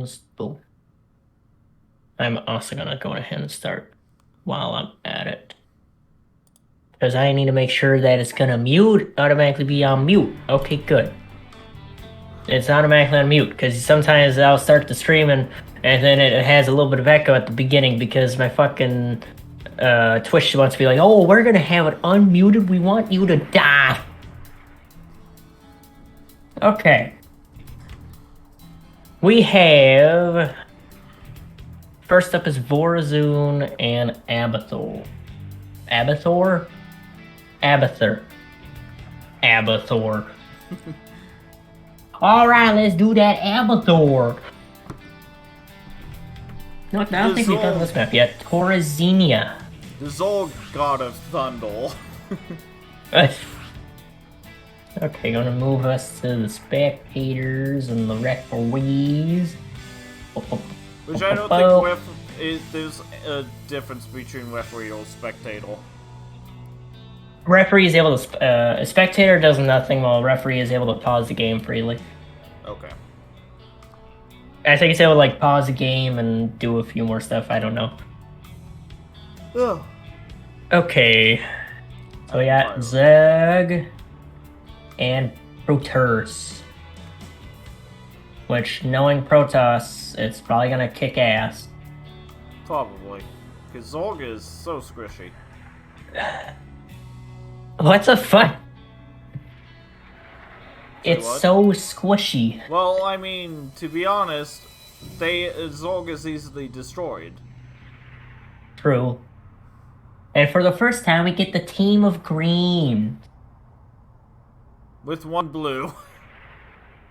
sounds. Boom. I'm also gonna go ahead and start while I'm at it. Because I need to make sure that it's gonna automatically be on mute. Okay, good. It's automatically on mute, because sometimes I'll start the stream and then it has a little bit of echo at the beginning because my fucking Twitch wants to be like, oh, we're gonna have it unmuted, we want you to die. Okay. We have... First up is Vorazun and Abathor. Abathor? Abathur. Abathor. Alright, let's do that Abathor. No, I don't think we've done this map yet. Torazenia. The Zol God of Thundel. Okay, gonna move us to the spectators and the referees. Which I don't think there's a difference between referee or spectator. Referee is able to... a spectator does nothing while a referee is able to pause the game freely. Okay. I think it's able to, like, pause the game and do a few more stuff. I don't know. Ugh. Okay. So we got Zeg and Protoss. Which, knowing Protoss, it's probably gonna kick ass. Probably. Because Zolg is so squishy. What the fuck? It's what? so squishy. Well, I mean, to be honest, Zolg is easily destroyed. True. And for the first time, we get the team of green. With one blue.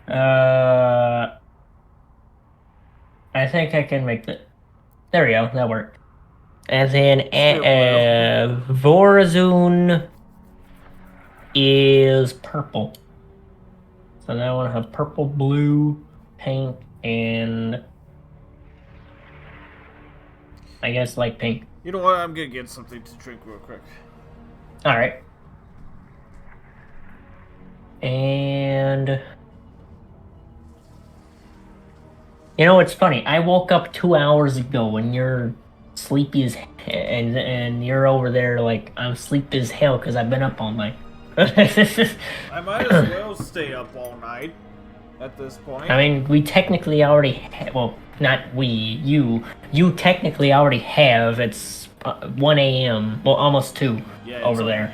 I think I can make the... There we go, that worked. And then Vorazun is purple. So now I want to have purple, blue, pink, and... I guess light pink. You know what? I'm gonna get something to drink real quick. Alright. And... You know, it's funny. I woke up 2 hours ago and you're sleepy as... And you're over there like, I'm sleepy as hell because I've been up all night. I might as well stay up all night at this point. I mean, we technically already... well, not we. You technically already have. It's 1 a.m. Well, almost 2 over there.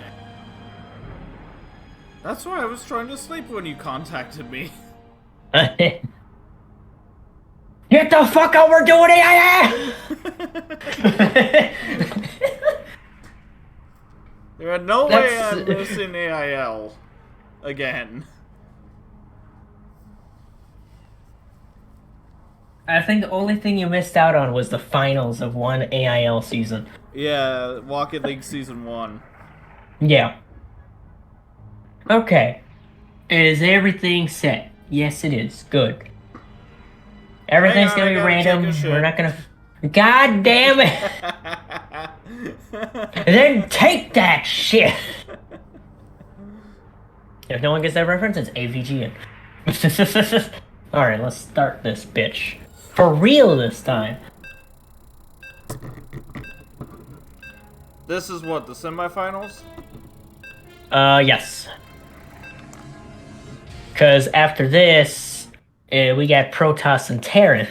That's why I was trying to sleep when you contacted me. Get the fuck out, we're doing it! There are no way I'm missing AIL again. I think the only thing you missed out on was the finals of one AIL season. Yeah, Rocket League Season 1. Yeah. Okay. Is everything set? Yes, it is. Good. Everything's gonna be random. We're not gonna... God damn it! Then take that shit! If no one gets that reference, it's AVGN. Alright, let's start this bitch. For real this time. This is what, the semifinals? Yes. Because after this, we got Protoss and Terran.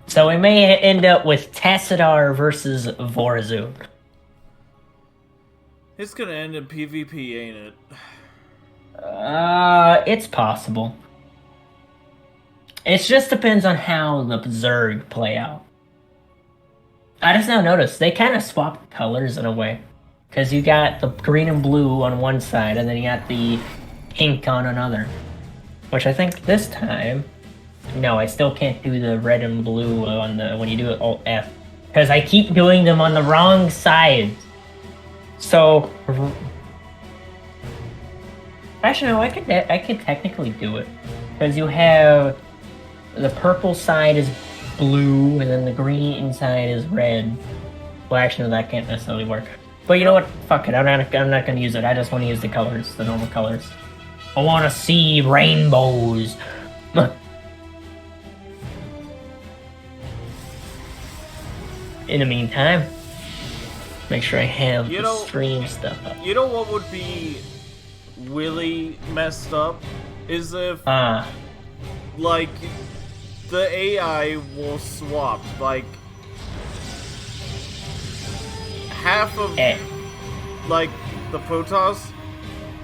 So we may end up with Tassadar versus Vorazun. It's gonna end in PvP, ain't it? It's possible. It just depends on how the Zerg play out. I just now noticed, they kind of swapped colors in a way. Because you got the green and blue on one side, and then you got the pink on another. Which I think this time... No, I still can't do the red and blue on the when you do it Alt F. Because I keep doing them on the wrong side. So... Actually, no, I could technically do it. Because you have... The purple side is blue, and then the green side is red. Well, actually, no, that can't necessarily work. But you know what? Fuck it. I'm not gonna use it. I just want to use the colors, the normal colors. I want to see rainbows. in the meantime, make sure I have You the know- stream stuff up. You know what would be really messed up? Is if, like, the AI will swap, like, half of, like, the Protoss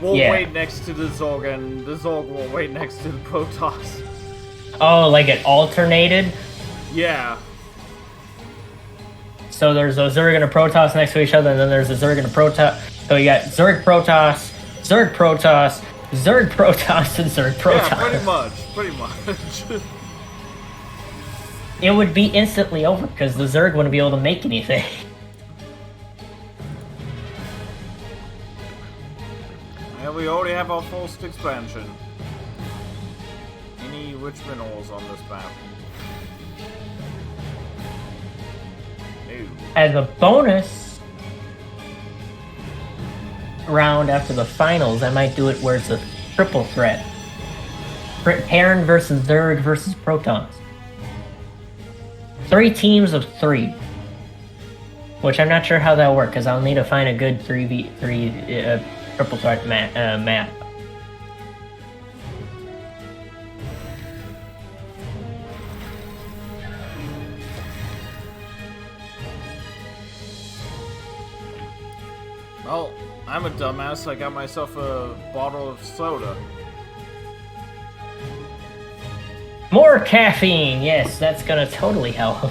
will wait next to the Zorg, and the Zorg will wait next to the Protoss. Oh, like it alternated? Yeah. So there's a Zerg and a Protoss next to each other, and then there's a Zerg and a Protoss. So you got Zerg Protoss, Zerg Protoss, Zerg Protoss, and Zerg Protoss. Yeah, pretty much. It would be instantly over, because the Zerg wouldn't be able to make anything. And we already have our first expansion. Any rich minerals on this map? No. As a bonus round after the finals, I might do it where it's a triple threat. Terran versus Zerg versus Protons. 3 teams of 3. Which I'm not sure how that'll work, because I'll need to find a good 3v3 triple threat map. Well, I'm a dumbass. I got myself a bottle of soda. More caffeine! Yes, that's gonna totally help.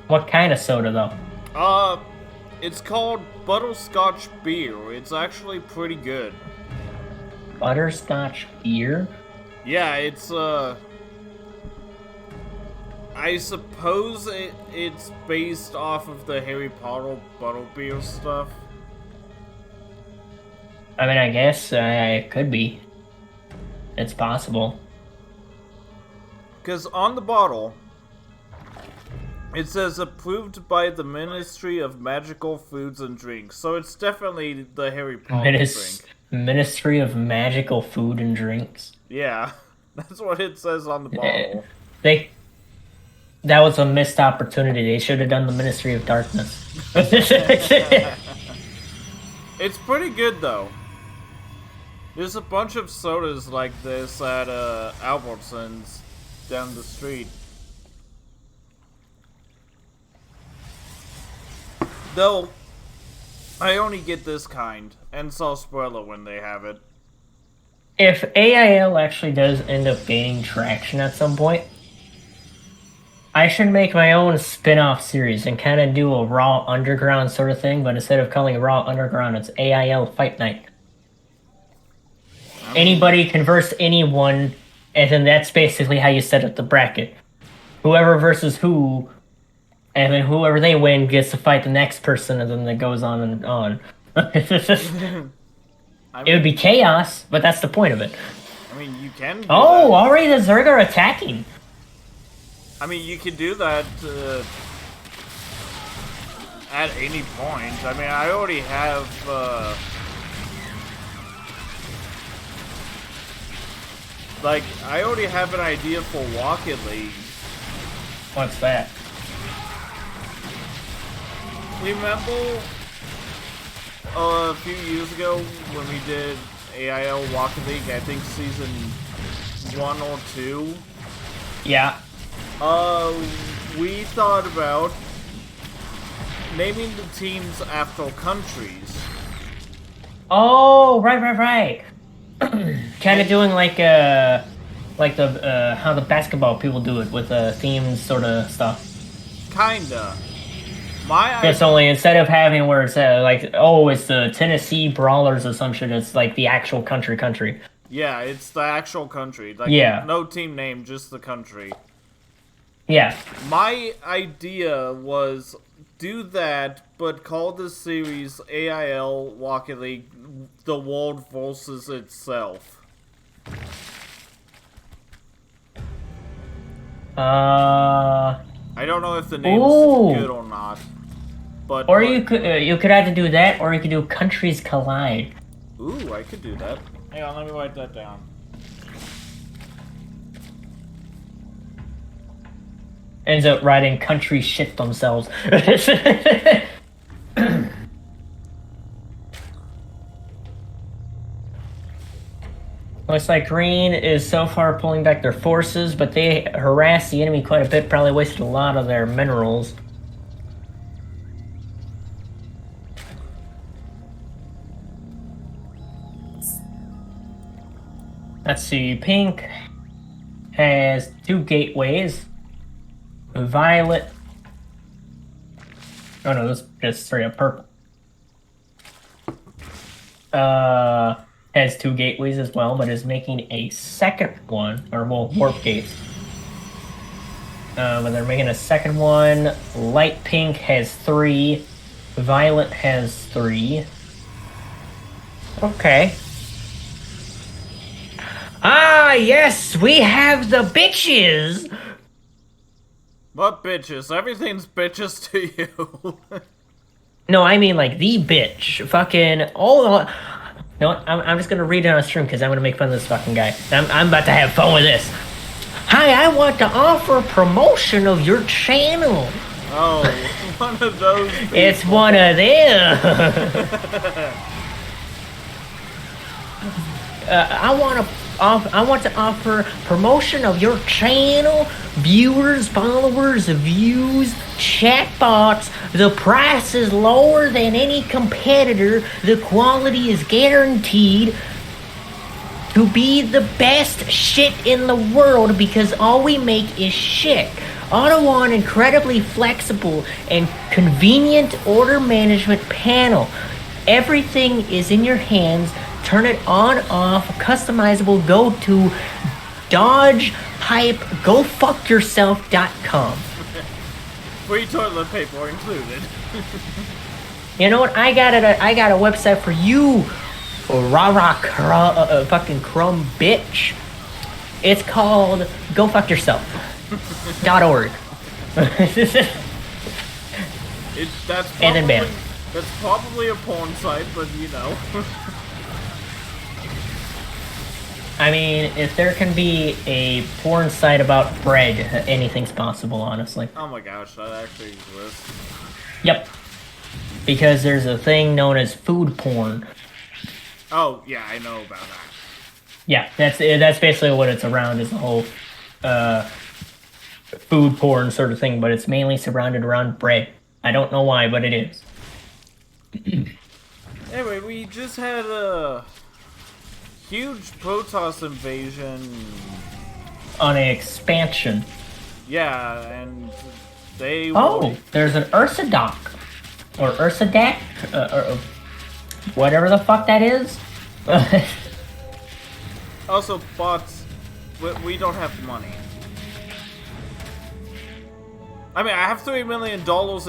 What kind of soda, though? It's called Butterscotch Beer. It's actually pretty good. Butterscotch beer? Yeah, it's, I suppose it's based off of the Harry Potter Butterbeer stuff. I mean, I guess it could be. It's possible. Because on the bottle, it says approved by the Ministry of Magical Foods and Drinks. So it's definitely the Harry Potter drink. Ministry of Magical Food and Drinks. Yeah, that's what it says on the bottle. That was a missed opportunity. They should have done the Ministry of Darkness. It's pretty good, though. There's a bunch of sodas like this at Albertsons down the street. Though, I only get this kind, and Sarsaparilla when they have it. If AIL actually does end up gaining traction at some point, I should make my own spin-off series and kind of do a Raw Underground sort of thing, but instead of calling it Raw Underground, it's AIL Fight Night. Anybody can verse anyone, and then that's basically how you set up the bracket. Whoever versus who, and then whoever they win gets to fight the next person, and then it goes on and on. It would be chaos, but that's the point of it. I mean, you can do Oh, that. already the Zerg are attacking! I mean, you can do that at any point. I mean, I already have, like, I already have an idea for Rocket League. What's that? Remember a few years ago when we did AIL Rocket League, I think season 1 or 2? Yeah. We thought about naming the teams after countries. Oh, right. Kind of doing like the how the basketball people do it with themed sort of stuff. Kinda. It's only instead of having where it's like, oh, it's the Tennessee Brawlers or some shit, it's like the actual country. Yeah, it's the actual country. Like, yeah. No team name, just the country. Yeah. My idea was do that, but call the series AIL Rocket League The World Versus Itself. I don't know if the name's good or not. But or you could either do that, or you could do Countries Collide. Ooh, I could do that. Hang on, let me write that down. ends up writing country shit themselves. Looks like green is so far pulling back their forces, but they harassed the enemy quite a bit, probably wasted a lot of their minerals. Let's see, pink has 2 gateways. Violet. Oh no, this is just straight up purple. Has 2 gateways as well, but is making a second one, or well, warp gates. But they're making a second one. Light pink has 3. Violet has 3. Okay. Ah, yes, we have the bitches! What bitches? Everything's bitches to you. No, I mean like the bitch. Fucking all. No, I'm just gonna read it on stream because I'm gonna make fun of this fucking guy. I'm about to have fun with this. Hi, I want to offer promotion of your channel. Oh, one of those people. It's one of them. I want to offer promotion of your channel, viewers, followers, views, chatbots. The price is lower than any competitor. The quality is guaranteed to be the best shit in the world because all we make is shit. Auto on incredibly flexible and convenient order management panel. Everything is in your hands. Turn it on, off, customizable. Go to dodgehype.gofuckyourself.com. Free toilet paper included. You know what? I got a website for you, fucking crumb bitch. It's called gofuckyourself.org. And then bam. That's probably a porn site, but you know. I mean, if there can be a porn site about bread, anything's possible, honestly. Oh my gosh, that actually exists. Yep. Because there's a thing known as food porn. Oh, yeah, I know about that. Yeah, that's basically what it's around, is the whole food porn sort of thing, but it's mainly surrounded around bread. I don't know why, but it is. Anyway, we just had a huge Protoss invasion. On an expansion. Yeah, and they... Oh, there's an Ursadoc. Or Ursadak. Or whatever the fuck that is. Also, bots, we don't have money. I mean, I have $3 million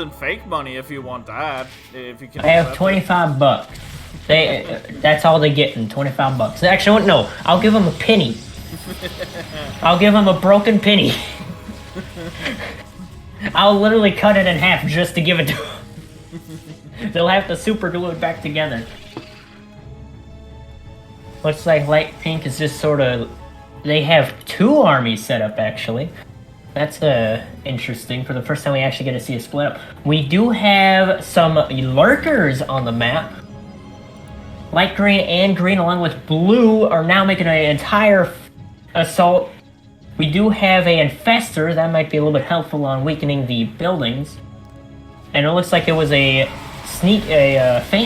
in fake money if you want that. If you can. I have 25 bucks. That's all they get in 25 bucks. Actually, no, I'll give them a penny. I'll give them a broken penny. I'll literally cut it in half just to give it to them. They'll have to super glue it back together. Looks like light pink is just sort of... They have 2 armies set up, actually. That's interesting. For the first time we actually get to see a split up. We do have some lurkers on the map. Light green and green along with blue are now making an entire assault. We do have an infestor. That might be a little bit helpful on weakening the buildings. And it looks like it was a faint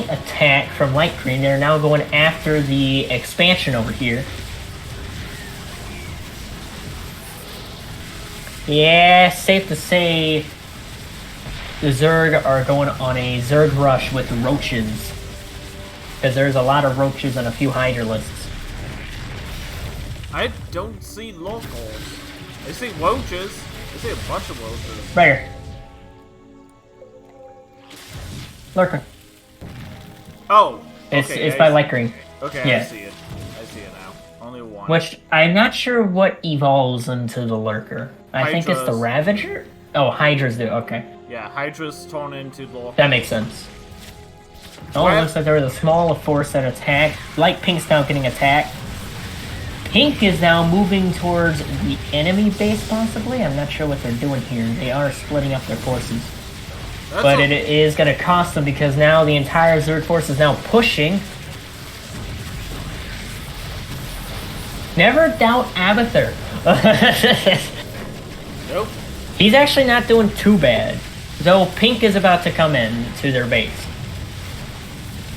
attack from light green. They're now going after the expansion over here. Yeah, safe to say the Zerg are going on a Zerg rush with roaches. Because there's a lot of roaches and a few hydralisks. I don't see locals. I see roaches. I see a bunch of roaches. Right here. Lurker. Oh, okay, it's by light green. Okay, yeah. I see it. I see it now. Only one. Which, I'm not sure what evolves into the lurker. I think it's the Ravager? Oh, Hydras do, okay. Yeah, Hydras torn into locals. That makes sense. Oh, it looks like there was a small force that attacked. Light pink's now getting attacked. Pink is now moving towards the enemy base, possibly. I'm not sure what they're doing here. They are splitting up their forces. But it is going to cost them because now the entire Zerg force is now pushing. Never doubt Abathur. Nope. He's actually not doing too bad. Though Pink is about to come in to their base.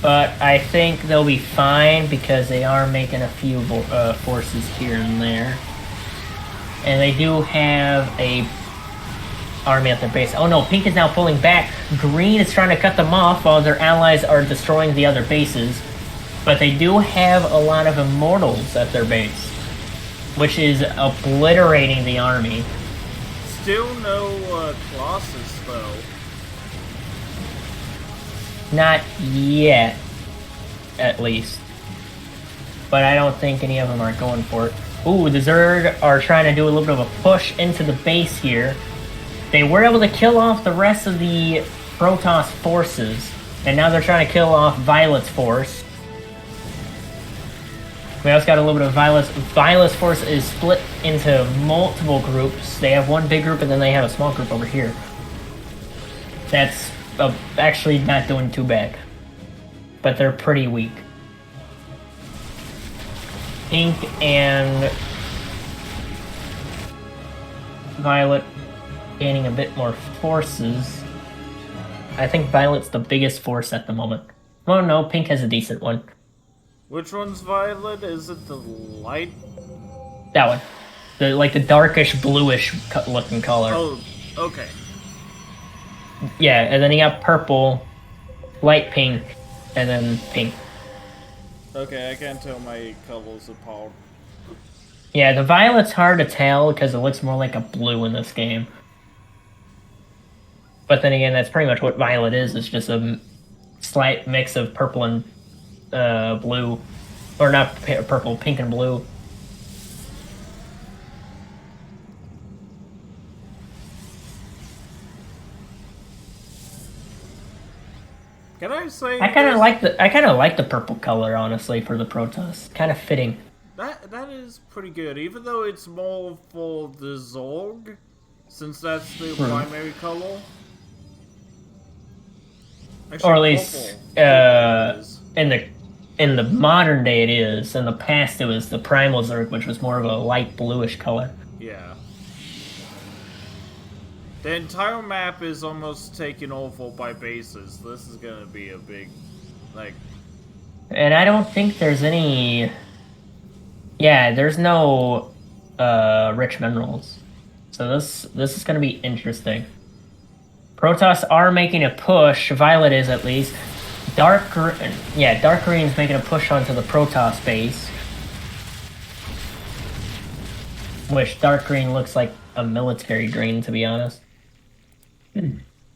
But I think they'll be fine because they are making a few forces here and there. And they do have a army at their base. Oh no, Pink is now pulling back. Green is trying to cut them off while their allies are destroying the other bases. But they do have a lot of immortals at their base, which is obliterating the army. Still no Colossus, though. Not yet, at least. But I don't think any of them are going for it. Ooh, the Zerg are trying to do a little bit of a push into the base here. They were able to kill off the rest of the Protoss forces, and now they're trying to kill off Violet's force. We also got a little bit of Violet's. Violet's force is split into multiple groups. They have one big group, and then they have a small group over here. That's actually not doing too bad. But they're pretty weak. Pink and Violet gaining a bit more forces. I think Violet's the biggest force at the moment. Oh no, Pink has a decent one. Which one's Violet? Is it the light? That one. The darkish bluish looking color. Oh, okay. Yeah, and then you got purple, light pink, and then pink. Okay, I can't tell my colors apart. Yeah, the violet's hard to tell because it looks more like a blue in this game. But then again, that's pretty much what violet is. It's just a slight mix of purple and blue. Or not purple, pink and blue. Can I say I kind of like the purple color, honestly, for the Protoss. Kind of fitting. that is pretty good, even though it's more for the Zorg, since that's the primary color. Actually, Or at least in the modern day it is. In the past it was the primal Zerg, which was more of a light bluish color. Yeah. The entire map is almost taken over by bases. This is gonna be a big, And I don't think there's any... Yeah, there's no rich minerals. So this is gonna be interesting. Protoss are making a push. Violet is, at least. Dark Green's making a push onto the Protoss base. Which Dark Green looks like a military green, to be honest.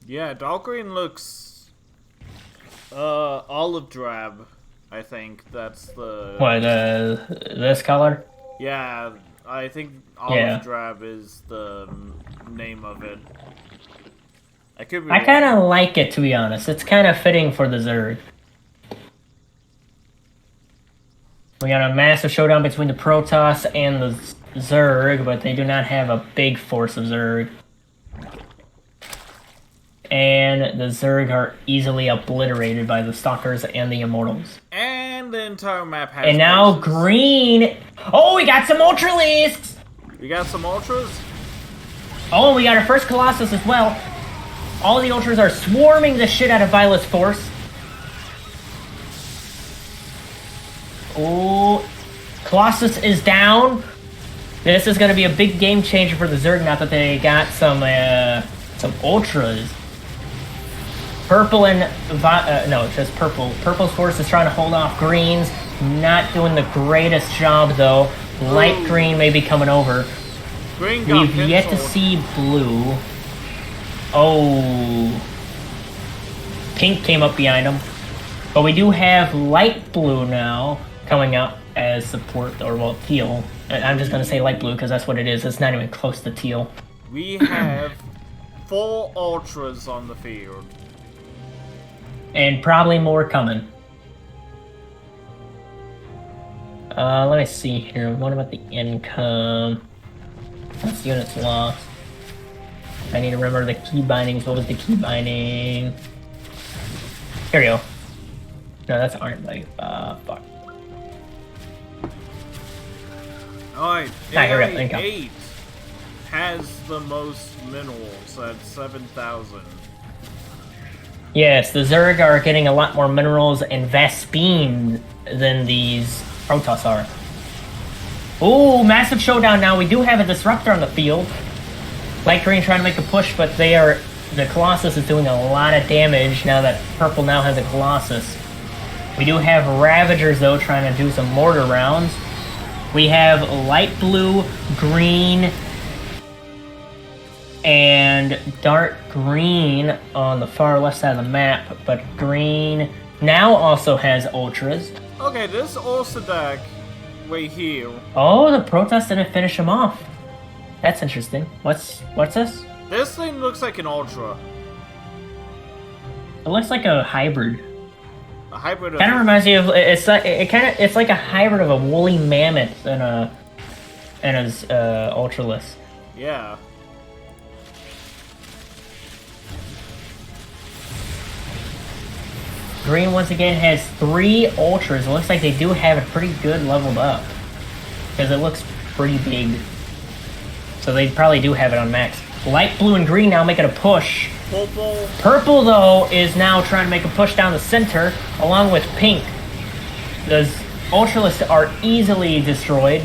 Yeah, dark green looks olive drab. I think that's the... What, this color? Yeah, I think olive drab is the name of it. I could be I kind of like it, to be honest. It's kind of fitting for the Zerg. We got a massive showdown between the Protoss and the Zerg, but they do not have a big force of Zerg. And the Zerg are easily obliterated by the Stalkers and the Immortals. And the entire map has... And now bases. Green... Oh, we got some Ultralisks! We got some Ultras? Oh, and we got our first Colossus as well. All the Ultras are swarming the shit out of Violet's force. Oh, Colossus is down. This is going to be a big game changer for the Zerg now that they got some Ultras. Purple and... no, it's just Purple. Purple's force is trying to hold off Green's. Not doing the greatest job, though. Light Green may be coming over. Green got We've yet to see Blue. Oh. Pink came up behind him. But we do have Light Blue now coming up as support, or well, teal. I'm just going to say Light Blue because that's what it is. It's not even close to teal. We have 4 Ultras on the field. And probably more coming. Let me see here. What about the income? That's units lost. I need to remember the key bindings. What was the key binding? Here we go. No, that's Iron Blade. Fuck. Alright, AIL has the most minerals at 7,000. Yes, the Zerg are getting a lot more minerals and Vespene than these Protoss are. Ooh, massive showdown now. We do have a Disruptor on the field. Light Green trying to make a push, but the Colossus is doing a lot of damage now that Purple now has a Colossus. We do have Ravagers, though, trying to do some mortar rounds. We have light blue, green, and dark green on the far left side of the map, but green now also has Ultras. Okay, this Ulsadak right here. Oh, the Protoss didn't finish him off. That's interesting. What's this? This thing looks like an Ultra. It looks like a hybrid. A hybrid of... Kind of reminds me of it's like a hybrid of a woolly mammoth and a Ultralisk. Yeah. Green once again has 3 Ultras. It looks like they do have it pretty good leveled up because it looks pretty big. So they probably do have it on max. Light blue and green now making a push. Purple, though, is now trying to make a push down the center, along with pink. Those Ultralists are easily destroyed.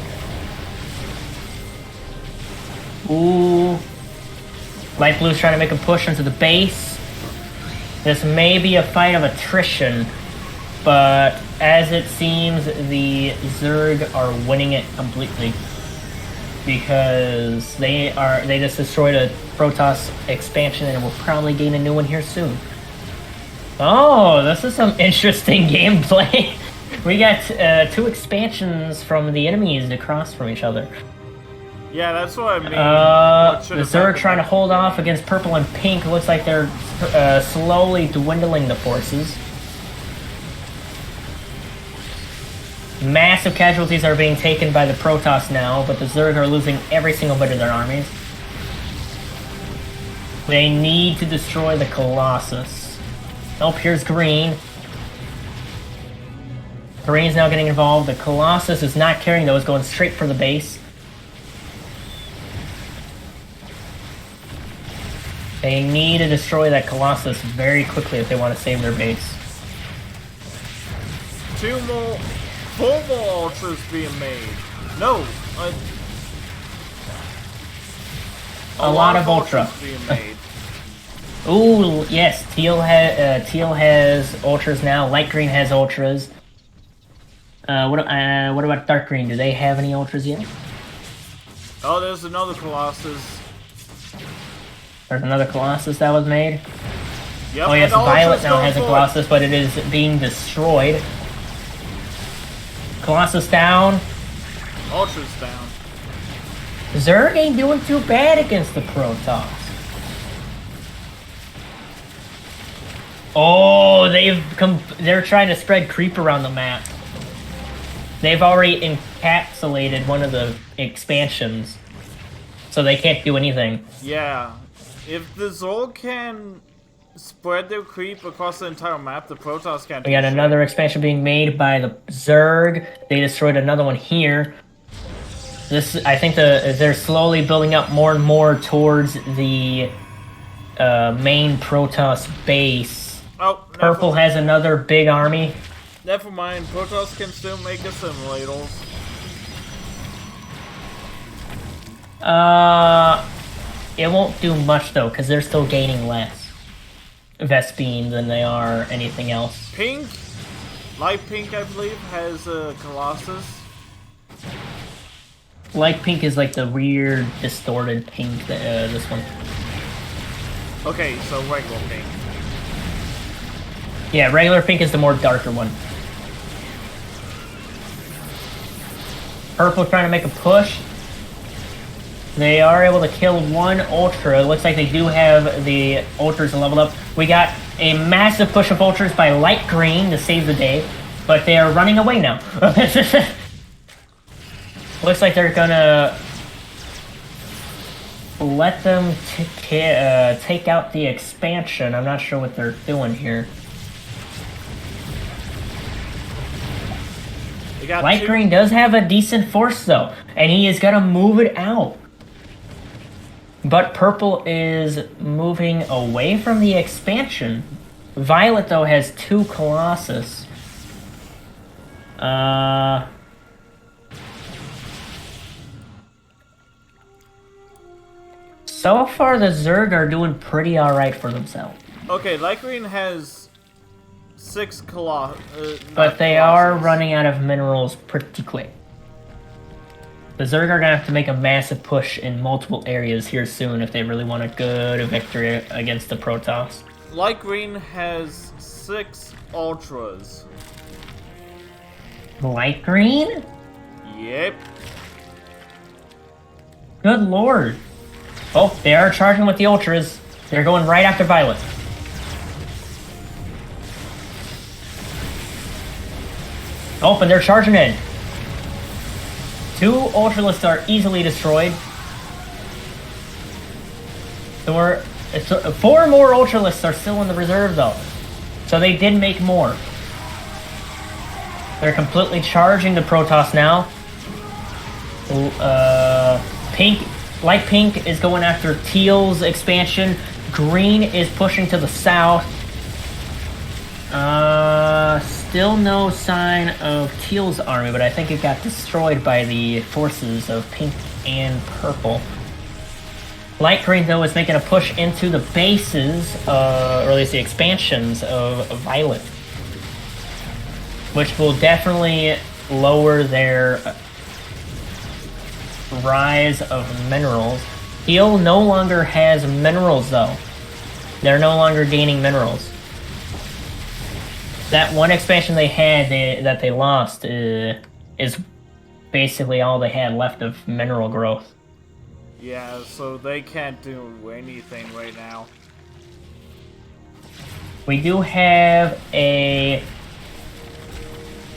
Ooh. Light blue's trying to make a push into the base. This may be a fight of attrition, but as it seems, the Zerg are winning it completely. Because they just destroyed a Protoss expansion and will probably gain a new one here soon. Oh, this is some interesting gameplay. We got 2 expansions from the enemies across from each other. Yeah, that's what I mean. The Zerg trying to hold off against purple and pink. Looks like they're slowly dwindling the forces. Massive casualties are being taken by the Protoss now, but the Zerg are losing every single bit of their armies. They need to destroy the Colossus. Oh, here's green. Green's now getting involved. The Colossus is not carrying those, going straight for the base. They need to destroy that Colossus very quickly if they want to save their base. 4 more Ultras being made. No, a lot of Ultra being made. Ooh, yes, Teal has Ultras now. Light Green has Ultras. What about Dark Green? Do they have any Ultras yet? Oh, there's another Colossus. There's another Colossus that was made. Yep, Oh yes, Violet now has a Colossus, but it is being destroyed. Colossus down. Ultra's down. Zerg ain't doing too bad against the Protoss. Oh, they're trying to spread creep around the map. They've already encapsulated one of the expansions, so they can't do anything. Yeah, if the Zerg can spread their creep across the entire map, the Protoss can't. We got another expansion being made by the Zerg. They destroyed another one here. I think they're slowly building up more and more towards the main Protoss base. Oh, Purple has another big army. Never mind, Protoss can still make assimilators. It won't do much though, because they're still gaining less Vespene than they are anything else. Pink, light pink, I believe, has a Colossus. Light pink is like the weird, distorted pink. This one. Okay, so regular pink. Yeah, regular pink is the more darker one. Purple trying to make a push. They are able to kill one Ultra. It looks like they do have the Ultras leveled up. We got a massive push of Ultras by Light Green to save the day, but they are running away now. Looks like they're gonna let them take out the expansion. I'm not sure what they're doing here. Light green does have a decent force though, and he is gonna move it out. But purple is moving away from the expansion. Violet though has 2 Colossus. So far the Zerg are doing pretty alright for themselves. Okay, light green has 6 Colossus. But they are running out of minerals pretty quick. The Zerg are gonna have to make a massive push in multiple areas here soon if they really want a good victory against the Protoss. Light green has 6 Ultras. Light green? Yep. Good lord. Oh, they are charging with the Ultras. They're going right after Violet. Oh, and they're charging in. 2 Ultralists are easily destroyed. 4 more Ultralists are still in the reserve, though. So they did make more. They're completely charging the Protoss now. Light pink is going after teal's expansion. Green is pushing to the south. Still no sign of teal's army, but I think it got destroyed by the forces of pink and purple. Light green, though, is making a push into the bases, or at least the expansions of Violet, which will definitely lower their rise of minerals. Teal no longer has minerals, though. They're no longer gaining minerals. That one expansion they had that they lost is basically all they had left of mineral growth. Yeah, so they can't do anything right now. We do have a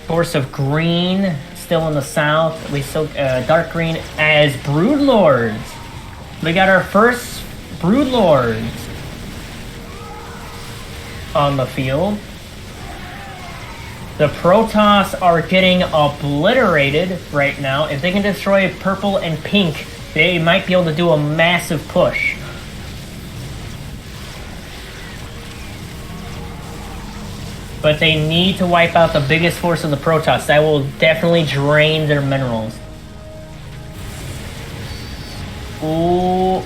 force of green still in the south. We still dark green as broodlords. We got our first broodlords on the field. The Protoss are getting obliterated right now. If they can destroy purple and pink, they might be able to do a massive push. But they need to wipe out the biggest force of the Protoss. That will definitely drain their minerals. Ooh.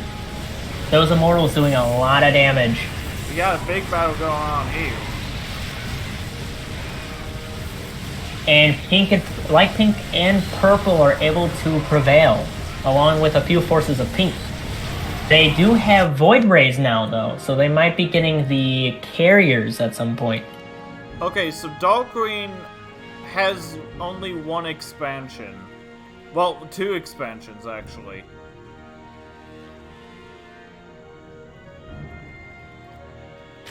Those Immortals doing a lot of damage. We got a big battle going on here. And light pink and purple are able to prevail, along with a few forces of pink. They do have Void Rays now, though, so they might be getting the carriers at some point. Okay, so dark green has only 1 expansion. Well, 2 expansions, actually.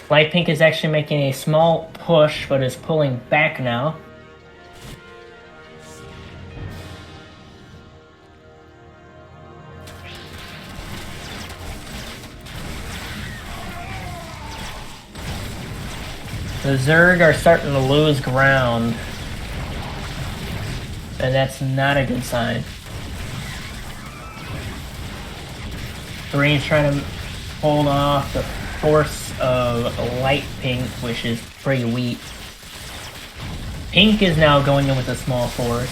Light pink is actually making a small push, but is pulling back now. The Zerg are starting to lose ground, and that's not a good sign. Green's trying to hold off the force of light pink, which is pretty weak. Pink is now going in with a small force.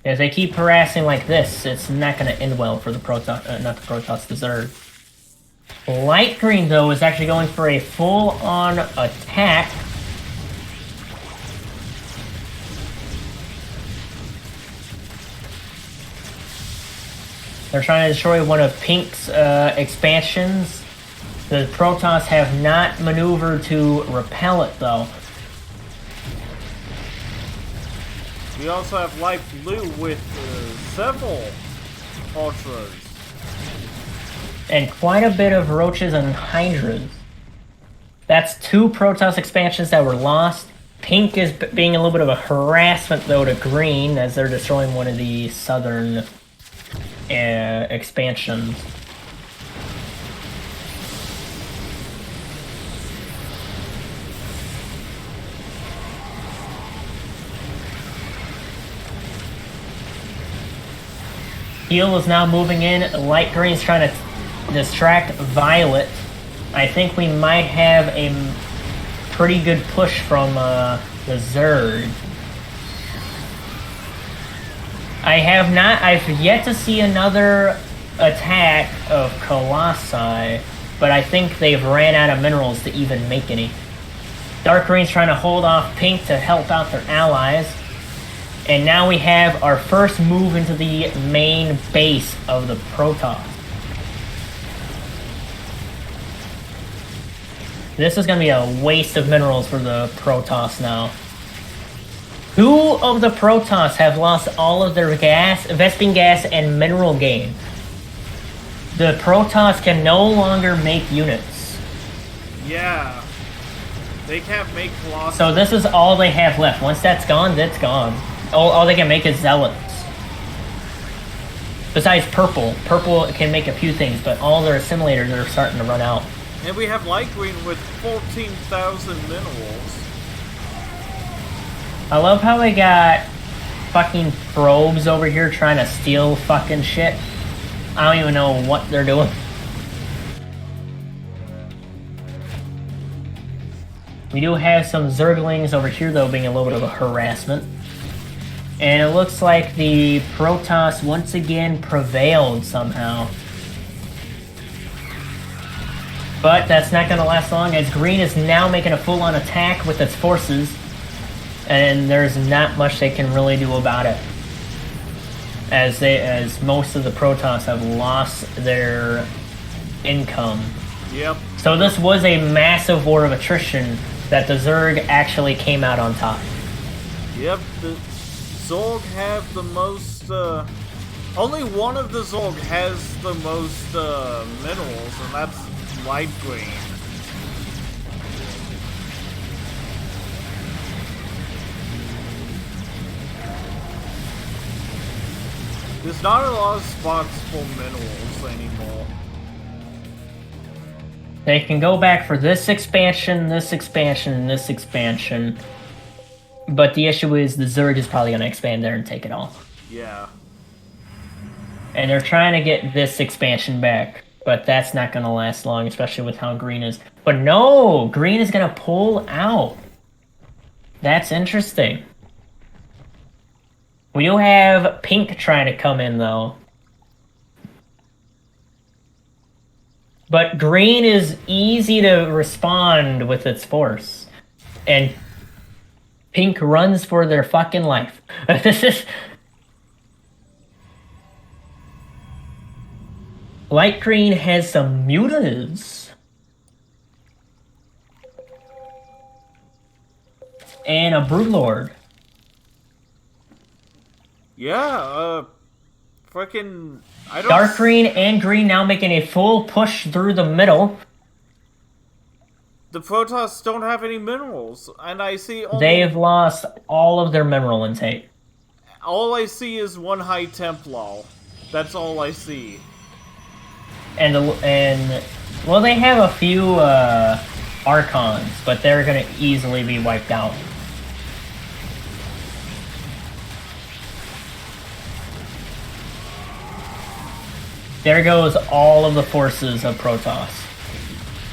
If they keep harassing like this, it's not going to end well for the Protoss, not the Protoss, the Zerg. Light green, though, is actually going for a full-on attack. They're trying to destroy one of Pink's expansions. The Protoss have not maneuvered to repel it, though. We also have light blue with several Ultras. And quite a bit of Roaches and Hydras. That's 2 Protoss expansions that were lost. Pink is being a little bit of a harassment, though, to green as they're destroying one of the southern expansions. Teal is now moving in. Light green's trying to distract Violet. I think we might have a pretty good push from the Zerg. I've yet to see another attack of Colossi, but I think they've ran out of minerals to even make any. Dark green's trying to hold off pink to help out their allies. And now we have our first move into the main base of the Protoss. This is going to be a waste of minerals for the Protoss now. Two of the Protoss have lost all of their gas, Vespene gas, and mineral gain. The Protoss can no longer make units. Yeah. They can't make Colossus. So this is all they have left. Once that's gone, that's gone. All they can make is Zealots. Besides Purple. Purple can make a few things, but all their assimilators are starting to run out. And we have Light Green with 14,000 minerals. I love how we got fucking probes over here trying to steal fucking shit. I don't even know what they're doing. We do have some Zerglings over here, though, being a little bit of a harassment. And it looks like the Protoss once again prevailed somehow. But that's not going to last long, as green is now making a full-on attack with its forces. And there's not much they can really do about it. As most of the Protoss have lost their income. Yep. So this was a massive war of attrition that the Zerg actually came out on top. Yep, the Zorg have the most, only one of the Zorg has the most, minerals, and that's Light Green. There's not a lot of spots for minerals anymore. They can go back for this expansion, this expansion, and this expansion. But the issue is the Zerg is probably going to expand there and take it all. Yeah. And they're trying to get this expansion back. But that's not going to last long, especially with how green is. But no! Green is going to pull out. That's interesting. We do have pink trying to come in, though. But green is easy to respond with its force. And pink runs for their fucking life. This is... Light green has some mutants. And a Broodlord. Yeah, freaking... Dark green and green now making a full push through the middle. The Protoss don't have any minerals, and I see only... They have lost all of their mineral intake. All I see is one High Templar. That's all I see. And well, they have a few Archons, but they're gonna easily be wiped out. There goes all of the forces of Protoss.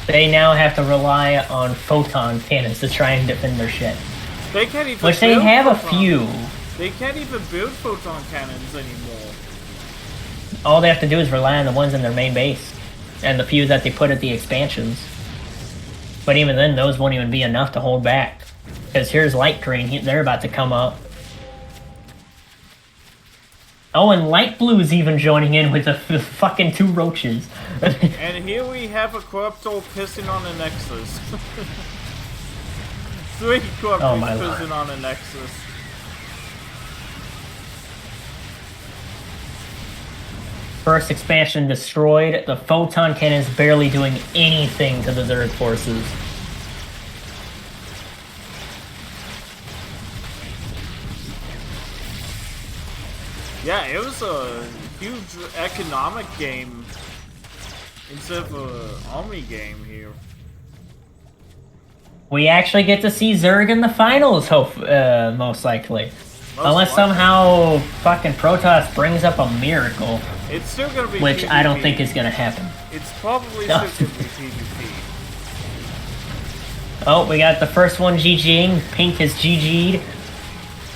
They now have to rely on photon cannons to try and defend their shit. They can't even Which they have a few. They can't even build photon cannons anymore. All they have to do is rely on the ones in their main base. And the few that they put at the expansions. But even then, those won't even be enough to hold back. Because here's Light Green, they're about to come up. Oh, and Light Blue is even joining in with the fucking 2 roaches. And here we have a Corruptor pissing on a Nexus. 3 Corruptors pissing on a Nexus. First expansion destroyed. The photon cannon is barely doing anything to the Zerg forces. Yeah, it was a huge economic game instead of an army game here. We actually get to see Zerg in the finals, most likely. Unless somehow fucking Protoss brings up a miracle. It's still gonna be which PvP. I don't think is gonna happen. It's probably still gonna be PvP. Oh, we got the first one GGing. Pink is GG'd.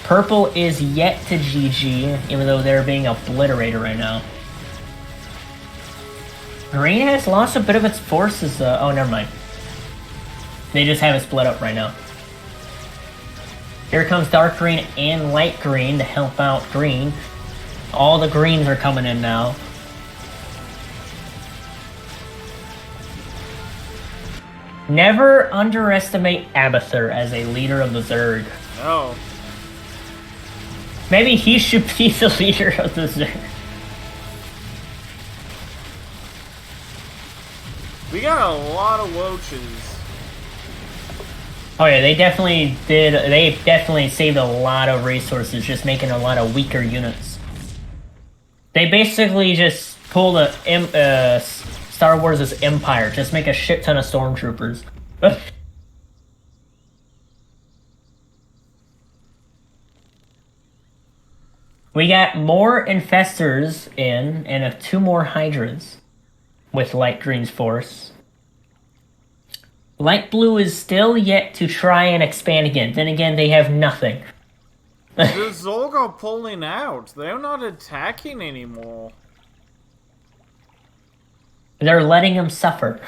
Purple is yet to GG, even though they're being obliterated right now. Green has lost a bit of its forces. Oh, never mind. They just have it split up right now. Here comes dark green and light green to help out green. All the greens are coming in now. Never underestimate Abathur as a leader of the Zerg. No. Maybe he should be the leader of the Zerg. We got a lot of Woches. Oh yeah, they definitely did. They definitely saved a lot of resources just making a lot of weaker units. They basically just pulled a Star Wars' Empire, just make a shit ton of stormtroopers. We got more infestors in, and 2 more hydras with light green's force. Light blue is still yet to try and expand again. Then again, they have nothing. The Zolg are pulling out. They're not attacking anymore. They're letting them suffer.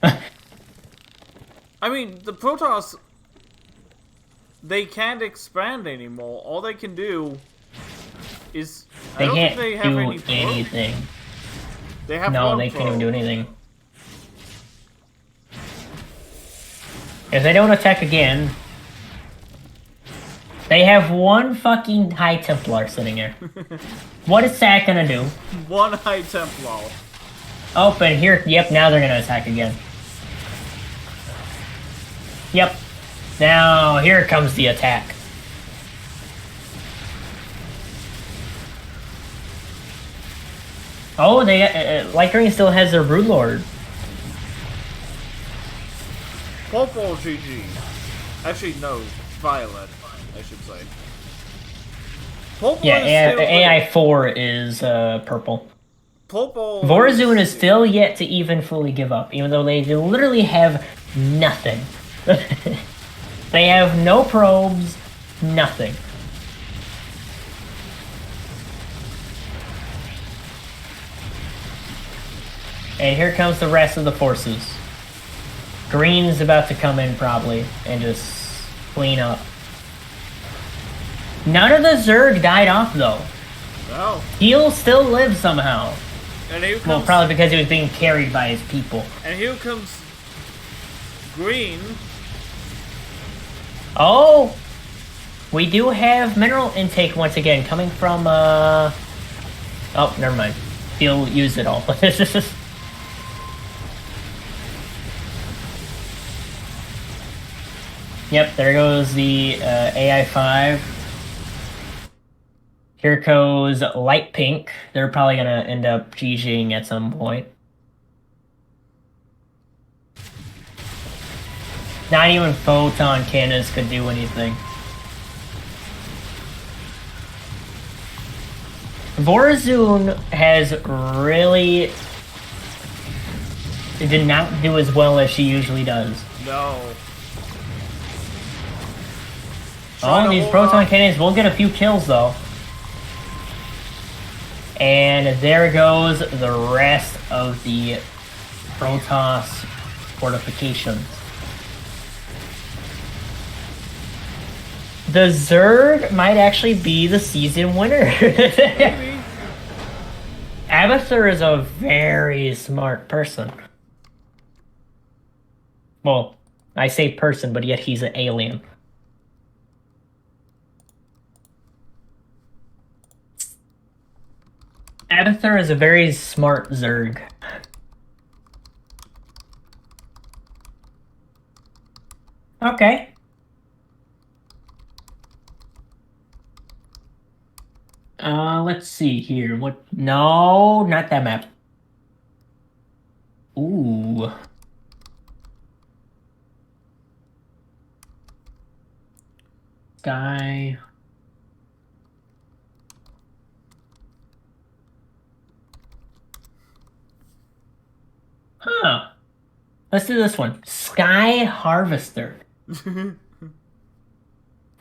I mean, the Protoss, they can't expand anymore. All they can do is... They can't do anything. They have no, they can't even do anything. If they don't attack again... They have 1 fucking High Templar sitting here. What is that gonna do? 1 High Templar. Oh, but here... Yep, now they're gonna attack again. Yep. Now, here comes the attack. Oh, they got... Light Green still has their Broodlord. Purple GG. Actually, no. Violet, I should say. Purple yeah, AI4 is purple. Purple... Vorazun is still yet to even fully give up, even though they literally have nothing. They have no probes, nothing. And here comes the rest of the forces. Green's about to come in probably and just clean up. None of the Zerg died off though. No. He'll still live somehow. And here comes... Well, probably because he was being carried by his people. And here comes Green. Oh! We do have mineral intake once again coming from, Oh, never mind. He'll use it all. Yep, there goes the AI5. Here goes light pink. They're probably gonna end up GGing at some point. Not even photon cannons could do anything. Vorazun has really... did not do as well as she usually does. No. Oh, these proton cannons will get a few kills though. And there goes the rest of the Protoss fortifications. The Zerg might actually be the season winner. Maybe. Abathur is a very smart person. Well, I say person, but yet he's an alien. Abathur is a very smart Zerg. Okay. Let's see here. What? No, not that map. Ooh. Sky. Huh. Let's do this one. Sky Harvester.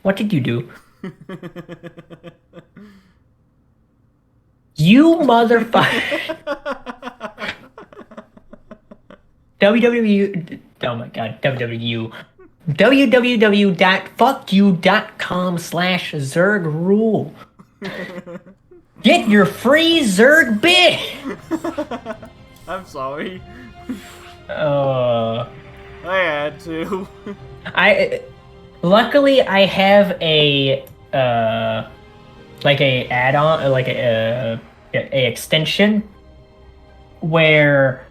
What did you do? You motherfucker. www. Oh my god. www. www.fuckyou.com/ZergRule. Get your free Zerg bit! I'm sorry. I had to. Luckily I have a like a add-on, like a extension where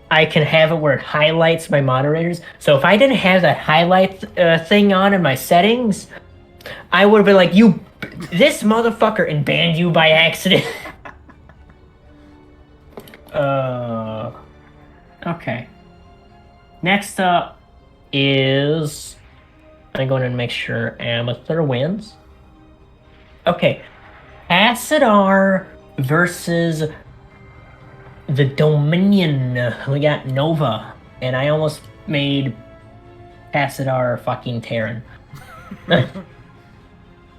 I can have it where it highlights my moderators. So if I didn't have that highlight thing on in my settings, I would have been like, "You, this motherfucker," and banned you by accident. Okay. Next up is I'm going to make sure Amethyr wins. Okay, Acidar versus the Dominion. We got Nova, and I almost made Acidar fucking Terran.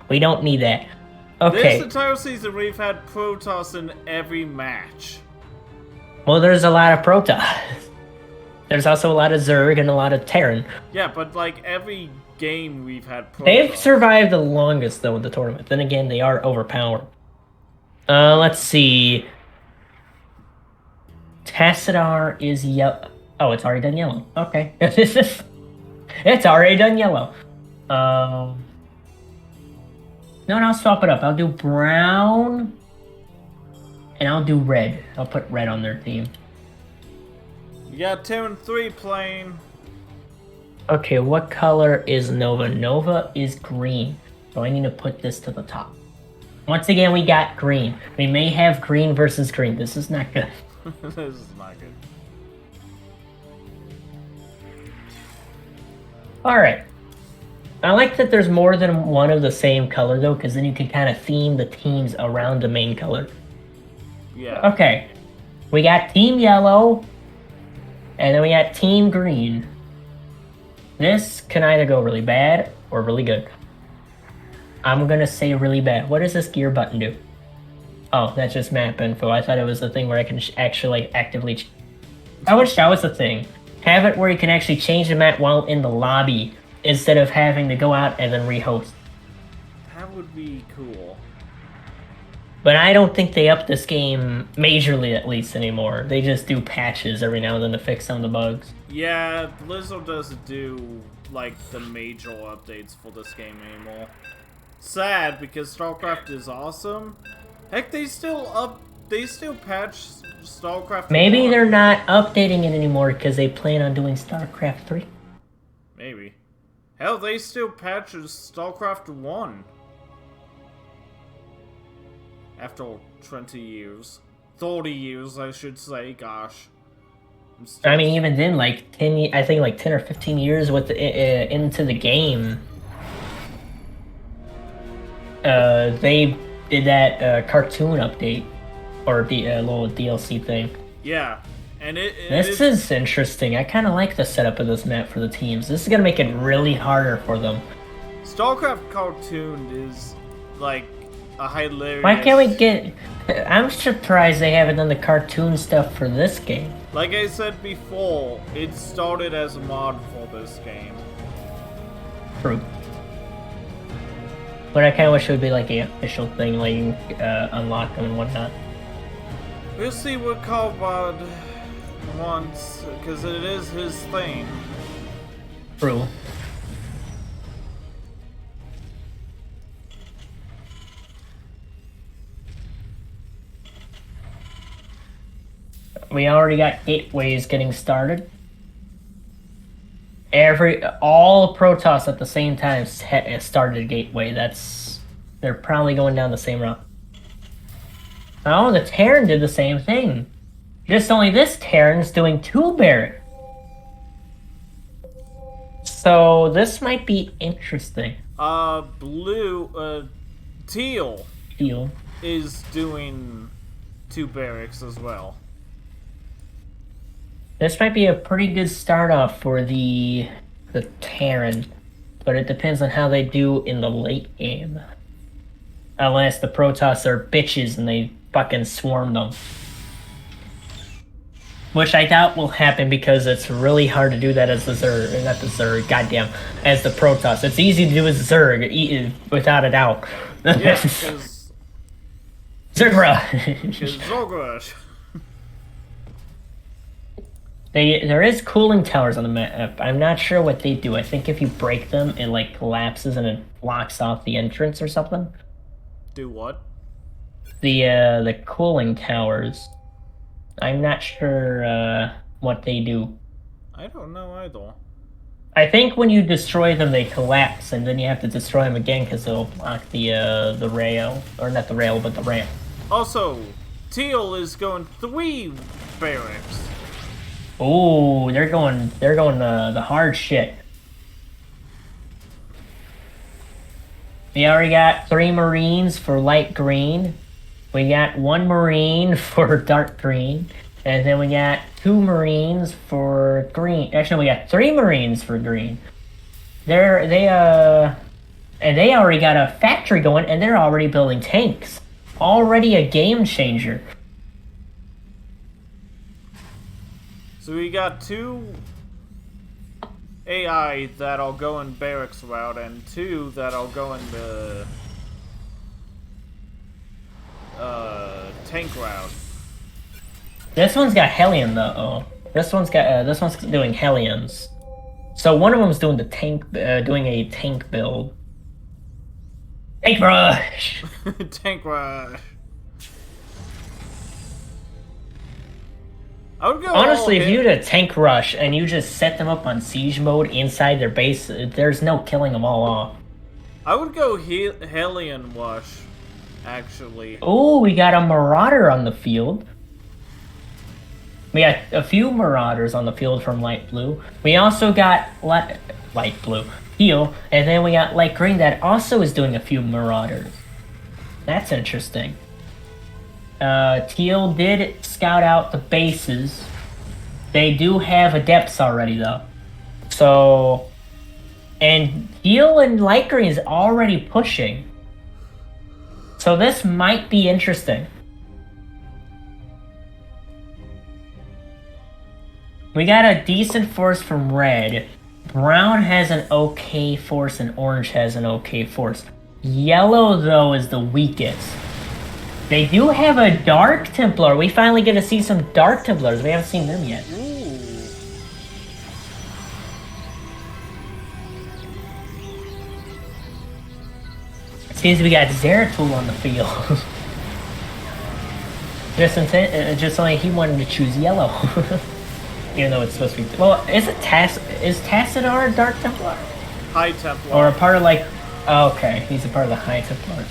We don't need that. Okay. This entire season we've had Protoss in every match. Well, there's a lot of Protoss. There's also a lot of Zerg and a lot of Terran. Yeah, but like every game we've had Protoss. They've survived the longest though in the tournament. Then again, they are overpowered. Let's see. Tassadar is yellow. Oh, it's already done yellow. Okay. It's already done yellow. No, I'll swap it up. I'll do brown. And I'll do red. I'll put red on their team. You got Terran 3 playing. Okay, what color is Nova? Nova is green. So I need to put this to the top. Once again, we got green. We may have green versus green. This is not good. This is not good. Alright. I like that there's more than one of the same color, though, because then you can kind of theme the teams around the main color. Yeah. Okay. We got Team Yellow, and then we got Team Green. This can either go really bad or really good. I'm gonna say really bad. What does this gear button do? Oh, that's just map info. I thought it was the thing where I can actually actively... I wish that was the thing. Have it where you can actually change the map while in the lobby, instead of having to go out and then rehost. That would be cool. But I don't think they up this game majorly, at least, anymore. They just do patches every now and then to fix some of the bugs. Yeah, Blizzard doesn't do, like, the major updates for this game anymore. Sad, because Starcraft is awesome. Heck, they still patch Starcraft. Maybe 1. they're not updating it anymore because they plan on doing Starcraft 3. Maybe. Hell, they still patch Starcraft 1. After 20 years. 30 years, I should say, gosh. I mean, even then, like 10, I think like 10 or 15 years with into the game, they did that cartoon update or the little DLC thing. Yeah, and this is interesting. I kind of like the setup of this map for the teams. This is gonna make it really harder for them. Starcraft cartoon is like a hilarious. Why can't we get? I'm surprised they haven't done the cartoon stuff for this game. Like I said before, it started as a mod for this game. True. But I kind of wish it would be like an official thing, like you unlock them and whatnot. We'll see what Carbod wants, because it is his thing. True. We already got gateways getting started. All Protoss at the same time started a gateway. They're probably going down the same route. Oh, the Terran did the same thing. Just only this Terran's doing 2 barracks. So this might be interesting. Teal Teal is doing 2 barracks as well. This might be a pretty good start off for the Terran, but it depends on how they do in the late game. Unless the Protoss are bitches and they fucking swarm them. Which I doubt will happen because it's really hard to do that as the Zerg, not the Zerg, goddamn, as the Protoss. It's easy to do as Zerg, without a doubt. Yeah, because... Zerg Zerg. There is cooling towers on the map. I'm not sure what they do. I think if you break them, it like collapses and it blocks off the entrance or something. Do what? The cooling towers. I'm not sure what they do. I don't know either. I think when you destroy them, they collapse, and then you have to destroy them again because they'll block the rail, or not the rail, but the ramp. Also, Teal is going 3 barracks. Oh, they're going the hard shit. We already got 3 Marines for light green. We got 1 Marine for dark green. And then we got 2 Marines for green. Actually, we got 3 Marines for green. And they already got a factory going, and they're already building tanks. Already a game changer. So we got 2 AI that'll go in barracks route, and 2 that'll go in the tank route. This one's got Hellion though. This one's doing Hellions. So one of them's doing the tank, doing a tank build. Tank rush. Tank rush. I would go honestly, if you did a tank rush and you just set them up on siege mode inside their base, there's no killing them all off. I would go Hellion rush, actually. Oh, we got a Marauder on the field. We got a few Marauders on the field from light blue. We also got light blue, teal, and then we got light green that also is doing a few Marauders. That's interesting. Teal did scout out the bases. They do have adepts already though. So, and Teal and light green is already pushing. So this might be interesting. We got a decent force from red. Brown has an okay force and orange has an okay force. Yellow though is the weakest. They do have a Dark Templar. We finally get to see some Dark Templars. We haven't seen them yet. Ooh. Seems we got Zeratul on the field. just only he wanted to choose yellow. Even though it's supposed to be... Well, is Tassadar a Dark Templar? High Templar. Or a part of like... Oh, okay, he's a part of the High Templars.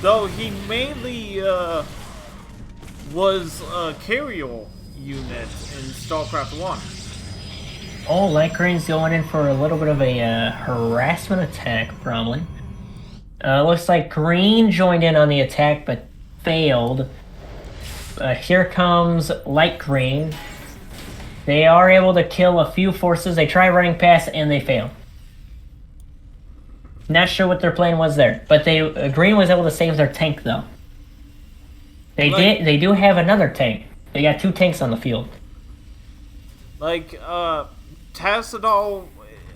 Though he mainly was a carrier unit in StarCraft 1. Oh, light green's going in for a little bit of a harassment attack, probably. Looks like green joined in on the attack, but failed. Here comes light green. They are able to kill a few forces. They try running past, and they fail. Not sure what their plan was there, but green was able to save their tank though. They do have another tank. They got 2 tanks on the field. Like Tassadal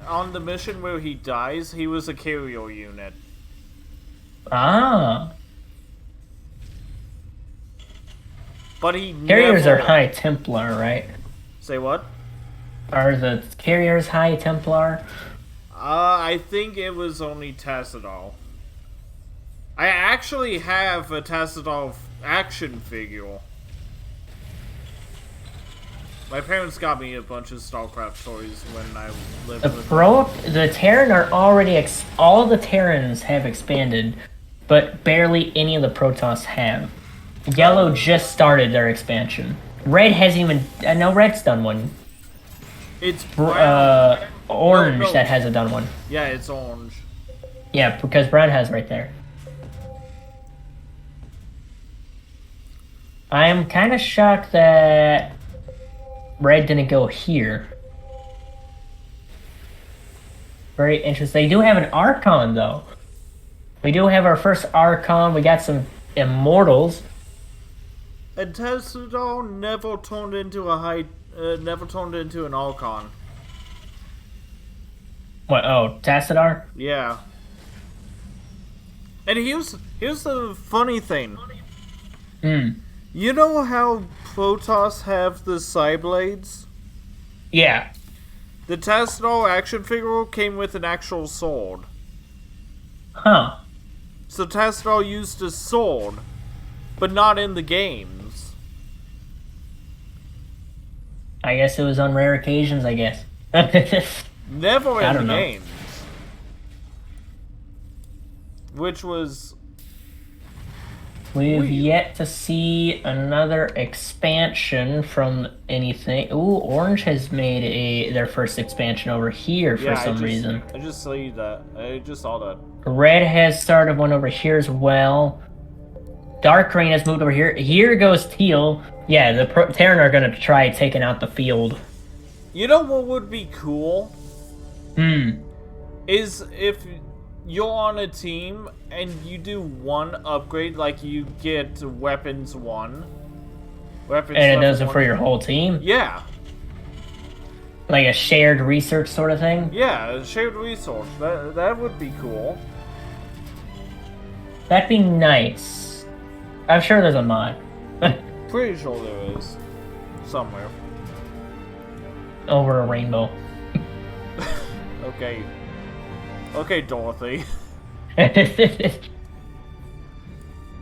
on the mission where he dies, he was a carrier unit. Ah. But he carriers are High Templar, right? Say what? Are the carriers High Templar? I think it was only Tassadal. I actually have a Tassadal action figure. My parents got me a bunch of Starcraft toys when I lived The with them. The Terran are already all the Terrans have expanded, but barely any of the Protoss have. Yellow just started their expansion. Red hasn't even. No, Red's done one. It's brown. Orange No. that hasn't done one. Yeah, it's orange. Yeah, because brown has right there. I'm kind of shocked that Red didn't go here. Very interesting. They do have an Archon, though. We do have our first Archon. We got some Immortals. And Tessador never turned into never turned into an Archon. What? Oh, Tassadar? Yeah. And here's the funny thing. You know how Protoss have the Psyblades? Yeah. The Tassador action figure came with an actual sword. Huh. So Tassador used a sword, but not in the games. I guess it was on rare occasions, I guess. Never in the know. games. Which was... We've yet to see another expansion from anything. Ooh, Orange has made their first expansion over here for some reason. I just saw that. I just saw that. Red has started one over here as well. Dark Green has moved over here. Here goes Teal. Yeah, the Terran are going to try taking out the field. You know what would be cool? Is if you're on a team and you do one upgrade, like you get weapons 1. And it does it for your whole team? Yeah. Like a shared research sort of thing? Yeah, a shared resource. That would be cool. That'd be nice. I'm sure there's a mod. Pretty sure there is. Somewhere. Over a rainbow. Okay. Okay, Dorothy.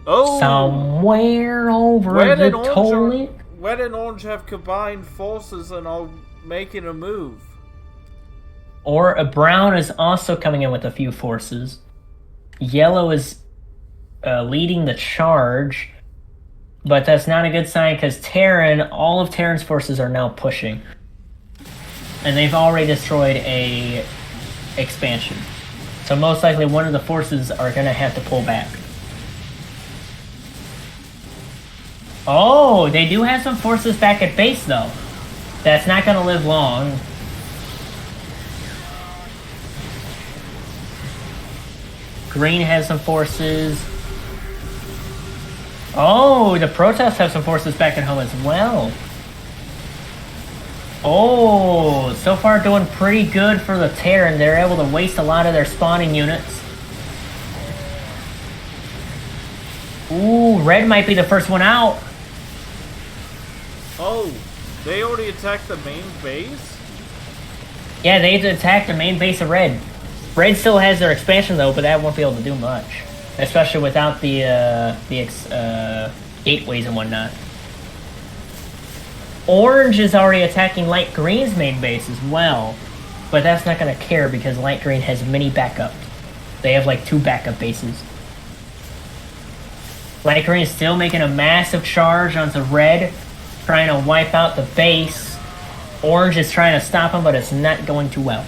Oh! Somewhere over the toilet. Red and Orange have combined forces and are making a move. Or a Brown is also coming in with a few forces. Yellow is leading the charge. But that's not a good sign because all of Terran's forces are now pushing. And they've already destroyed a expansion. So most likely one of the forces are going to have to pull back. Oh, they do have some forces back at base though. That's not going to live long. Green has some forces. Oh, the Protoss have some forces back at home as well. Oh, so far doing pretty good for the Terran. They're able to waste a lot of their spawning units. Ooh, Red might be the first one out. Oh, they already attacked the main base? Yeah, they attacked the main base of Red. Red still has their expansion though, but that won't be able to do much. Especially without the gateways and whatnot. Orange is already attacking Light Green's main base as well. But that's not going to care because Light Green has many backups. They have like 2 backup bases. Light Green is still making a massive charge onto Red, trying to wipe out the base. Orange is trying to stop him, but it's not going too well.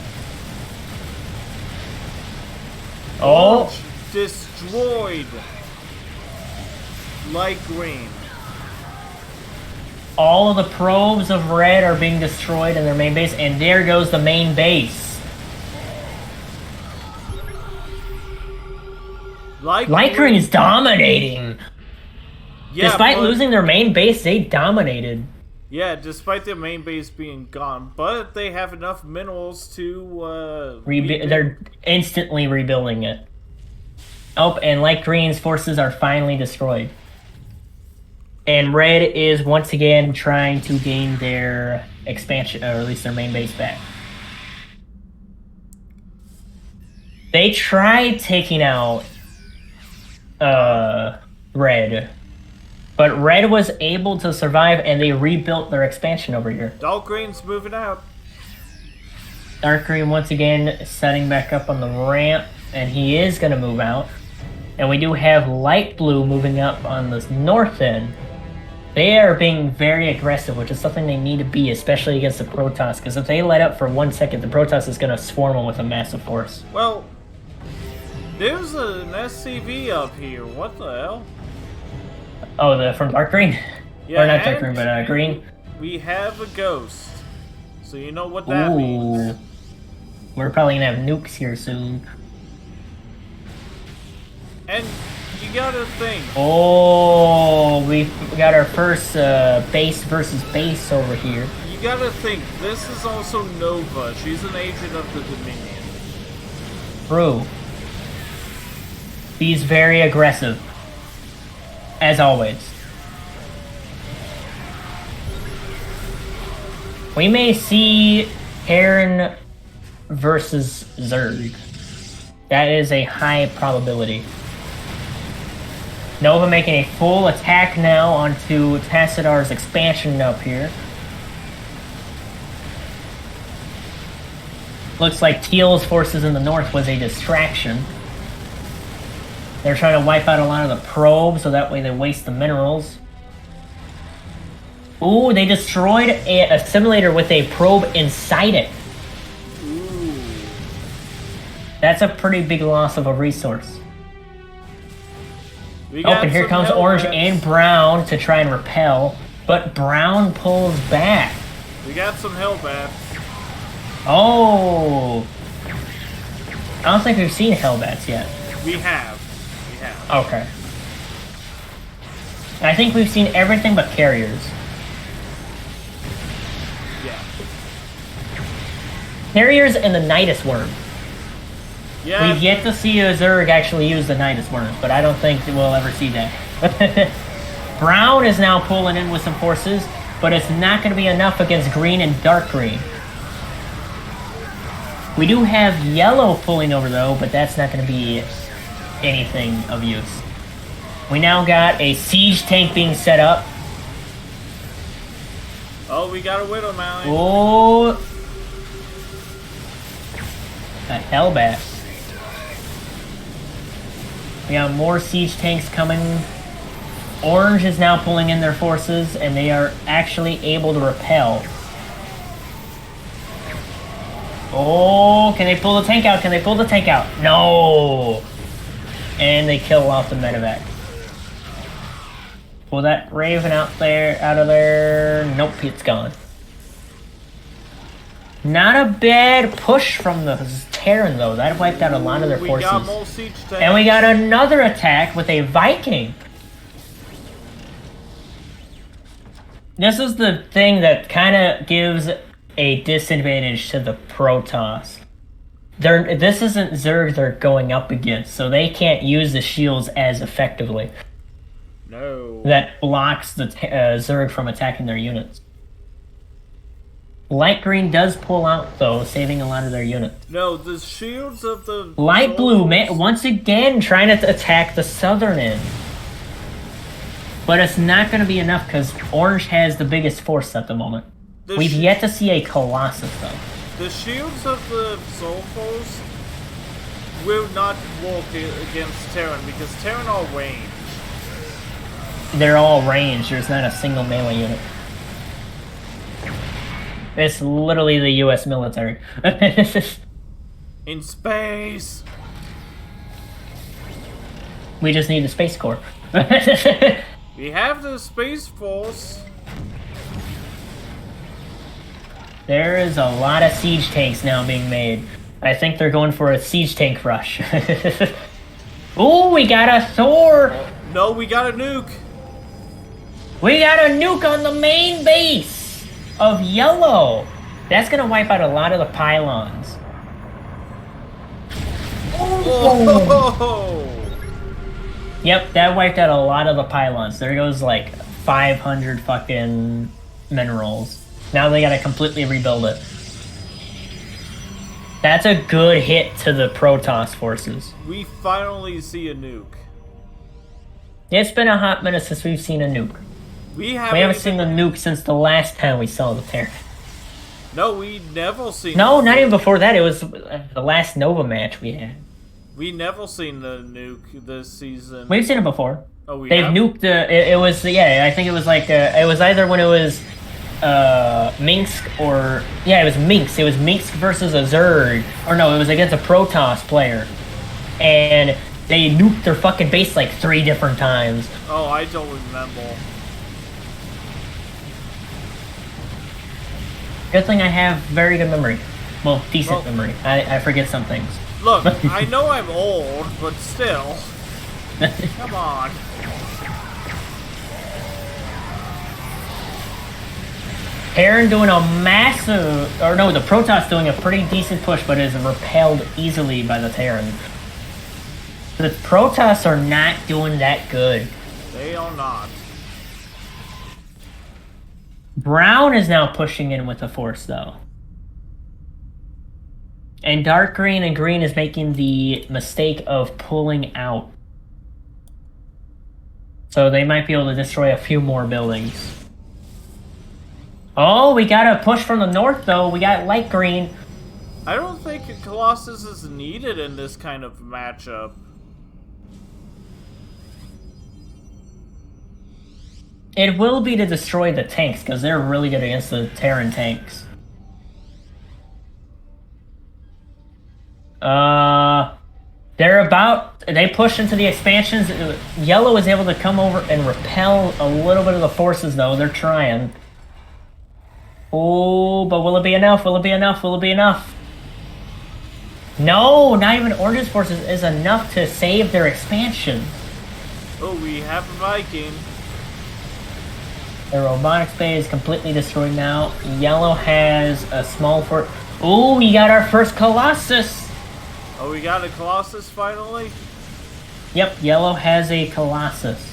Orange destroyed Light Green. All of the probes of Red are being destroyed in their main base, and there goes the main base. Light Green is dominating. Yeah, despite losing their main base, they dominated. Yeah, despite their main base being gone, but they have enough minerals to they're instantly rebuilding it. Oh, and Light Green's forces are finally destroyed. And Red is once again trying to gain their expansion, or at least their main base back. They tried taking out Red, But red was able to survive, and they rebuilt their expansion over here. Dark green's moving out. Dark green once again setting back up on the ramp, and he is going to move out. And we do have light blue moving up on the north end. They are being very aggressive, which is something they need to be, especially against the Protoss, because if they let up for 1 second, the Protoss is going to swarm them with a massive force. Well, there's an SCV up here. What the hell? Oh, from dark green? Yeah, or not dark green, but green? We have a ghost. So you know what that means. We're probably going to have nukes here soon. And you gotta think. Oh, we got our first base versus base over here. You gotta think, this is also Nova. She's an agent of the Dominion. True. He's very aggressive. As always. We may see Terran versus Zerg. That is a high probability. Nova making a full attack now onto Tassidar's expansion up here. Looks like Teal's forces in the north was a distraction. They're trying to wipe out a lot of the probes so that way they waste the minerals. Ooh, they destroyed a simulator with a probe inside it. Ooh. That's a pretty big loss of a resource. Oh, and here comes Orange and Brown to try and repel, but Brown pulls back. We got some Hellbats. Oh! I don't think we've seen Hellbats yet. We have. Okay. I think we've seen everything but carriers. Yeah. Carriers and the Nidus Worm. Yeah. We've yet to see a Zerg actually use the Nidus Worm, but I don't think we'll ever see that. Brown is now pulling in with some forces, but it's not going to be enough against green and dark green. We do have yellow pulling over though, but that's not going to be anything of use. We now got a siege tank being set up. Oh, we got a Widow Mally. Oh, a Hellbat. We got more siege tanks coming. Orange is now pulling in their forces, and they are actually able to repel. Oh, can they pull the tank out? Can they pull the tank out? No! And they kill off the medevac. Pull that Raven out of there. Nope, it's gone. Not a bad push from the Terran, though. That wiped out a lot of their forces. We got more siege tanks. And we got another attack with a Viking. This is the thing that kind of gives a disadvantage to the Protoss. This isn't Zerg they're going up against, so they can't use the shields as effectively. No. That blocks the Zerg from attacking their units. Light green does pull out, though, saving a lot of their units. No, the shields of the... Light blue, once again, trying to attack the southern end. But it's not going to be enough, because Orange has the biggest force at the moment. We've yet to see a Colossus, though. The shields of the Soul Foes will not work against Terran, because Terran are ranged. They're all ranged. There's not a single melee unit. It's literally the U.S. military. In space! We just need the Space Corps. We have the Space Force. There is a lot of siege tanks now being made. I think they're going for a siege tank rush. Ooh, we got a Thor! No, we got a nuke! We got a nuke on the main base of yellow. That's gonna wipe out a lot of the pylons. Oh! Yep, that wiped out a lot of the pylons. There goes like 500 fucking minerals. Now they gotta completely rebuild it. That's a good hit to the Protoss forces. We finally see a nuke. It's been a hot minute since we've seen a nuke. We haven't seen the nuke since the last time we saw the Terran. No, we never seen. No, not even before that. It was the last Nova match we had. We never seen the nuke this season. We've seen it before. Oh, They've nuked it was I think it was like it was either when it was Minsk or it was Minsk. It was Minsk versus a Zerg, or no, it was against a Protoss player, and they nuked their fucking base like 3 different times. Oh, I don't remember. Good thing I have very good memory. Well, decent memory. I forget some things. Look, I know I'm old, but still. Come on. Terran doing a massive, or no, the Protoss doing a pretty decent push, but is repelled easily by the Terran. The Protoss are not doing that good. They are not. Brown is now pushing in with the force, though. And dark green and green is making the mistake of pulling out. So they might be able to destroy a few more buildings. Oh, we got a push from the north, though. We got light green. I don't think a Colossus is needed in this kind of matchup. It will be to destroy the tanks, because they're really good against the Terran tanks. They push into the expansions. Yellow is able to come over and repel a little bit of the forces, though. They're trying. Oh, but will it be enough? Will it be enough? Will it be enough? No, not even Orange's forces is enough to save their expansion. Oh, we have a Viking. The robotics bay is completely destroyed now. Yellow has a small fort. Oh, we got our first Colossus. Oh, we got a Colossus finally? Yep, Yellow has a Colossus.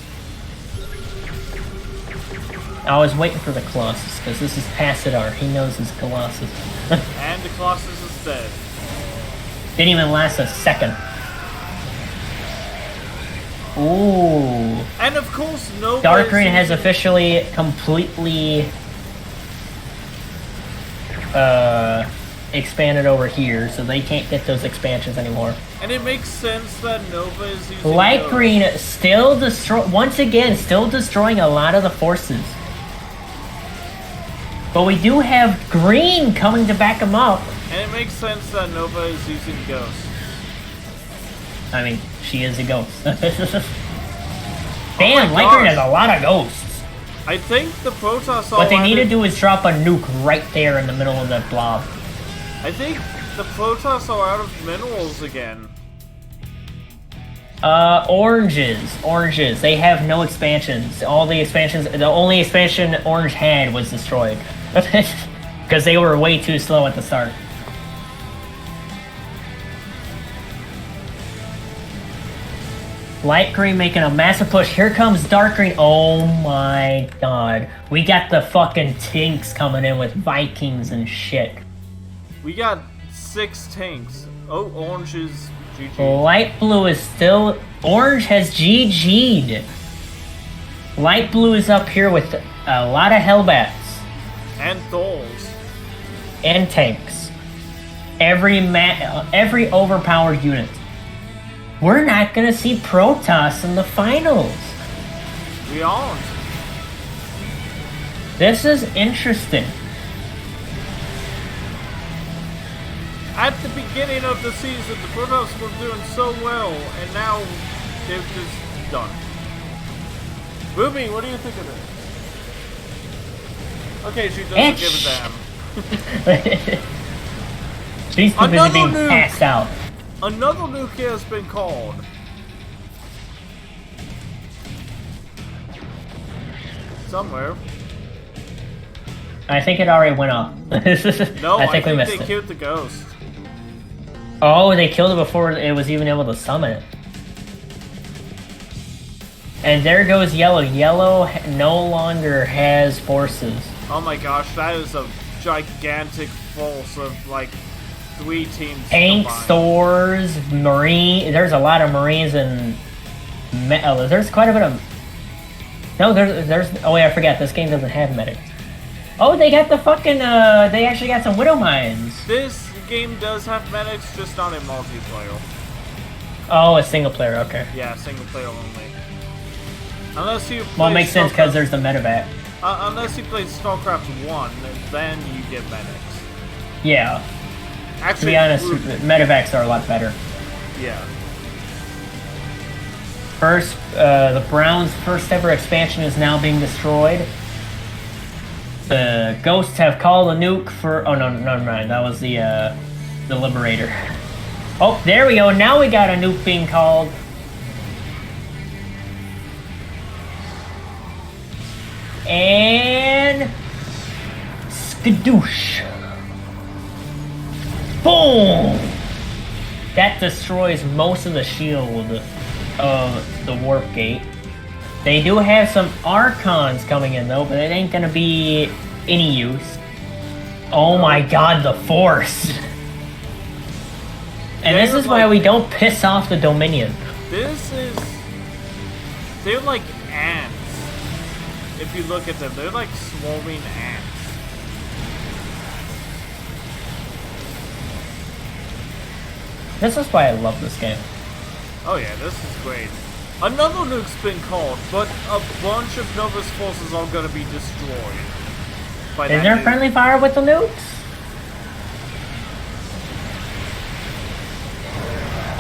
I was waiting for the Colossus, because this is Passadar. He knows his Colossus. And the Colossus is dead. Didn't even last a second. Ooh. And of course, no. Dark green has officially completely expanded over here, so they can't get those expansions anymore. And it makes sense that Nova is using light those. Green still once again still destroying a lot of the forces. But we do have green coming to back them up. And it makes sense that Nova is using Ghost. I mean, she is a ghost. Damn, light green has a lot of ghosts. I think the Protoss. What they need to do is drop a nuke right there in the middle of that blob. I think the Protoss are out of minerals again. Oranges. They have no expansions. The only expansion Orange had was destroyed. Because they were way too slow at the start. Light green making a massive push. Here comes dark green. Oh my god. We got the fucking tanks coming in with Vikings and shit. We got 6 tanks. Oh, orange is GG. Light blue is still... Orange has GG'd. Light blue is up here with a lot of Hellbats. And Tholes. And tanks. Every overpowered unit. We're not gonna see Protoss in the finals. We aren't. This is interesting. At the beginning of the season, the Protoss were doing so well, and now they're just done. Ruby, what do you think of this? Okay, she doesn't give a damn. She's too busy being passed out. Another nuke has been called. Somewhere. I think it already went off. No, I think we missed they it. killed the ghost. Oh, they killed it before it was even able to summon it. And there goes Yellow. Yellow no longer has forces. Oh my gosh, that is a gigantic force of like 3 teams. Tank, combined. stores, marine. There's a lot of marines and There's quite a bit of... No, there's... Oh, wait, I forgot. This game doesn't have medics. Oh, they got the fucking... They actually got some Widow Mines. This game does have medics, just not in multiplayer. Oh, a single player, okay. Yeah, single player only. Unless you play well, it makes sense because there's the medevac. Unless you play Starcraft 1, then you get medics. Yeah. Actually, to be honest, medevacs are a lot better. Yeah. First, the Browns' first ever expansion is now being destroyed. The Ghosts have called a nuke for... Oh, no, never mind. That was the Liberator. Oh, there we go. Now we got a nuke being called. And... Skadoosh. Boom! That destroys most of the shield of the Warp Gate. They do have some Archons coming in though, but it ain't gonna be any use. Oh my god, the Force! And this is why we don't piss off the Dominion. This is... They're like ants. If you look at them, they're like swarming ants. This is why I love this game. Oh yeah, this is great. Another nuke's been called, but a bunch of Nova's forces are gonna be destroyed. Is there friendly fire with the nukes?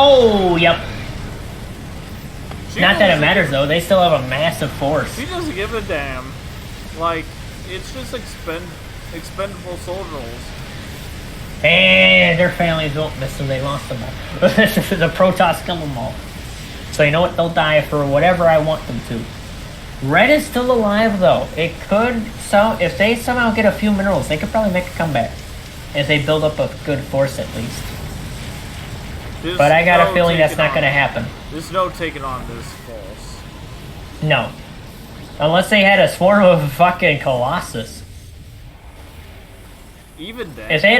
Oh, yep. Not that it matters though, they still have a massive force. She doesn't give a damn. Like, it's just expendable soldiers. And their families don't miss them, they lost them all. The Protoss killed them all. So you know what, they'll die for whatever I want them to. Red is still alive though. It could, so if they somehow get a few minerals, they could probably make a comeback. If they build up a good force at least. But I got a feeling that's not going to happen. There's no taking on this force. No. Unless they had a swarm of fucking Colossus. Even then. If they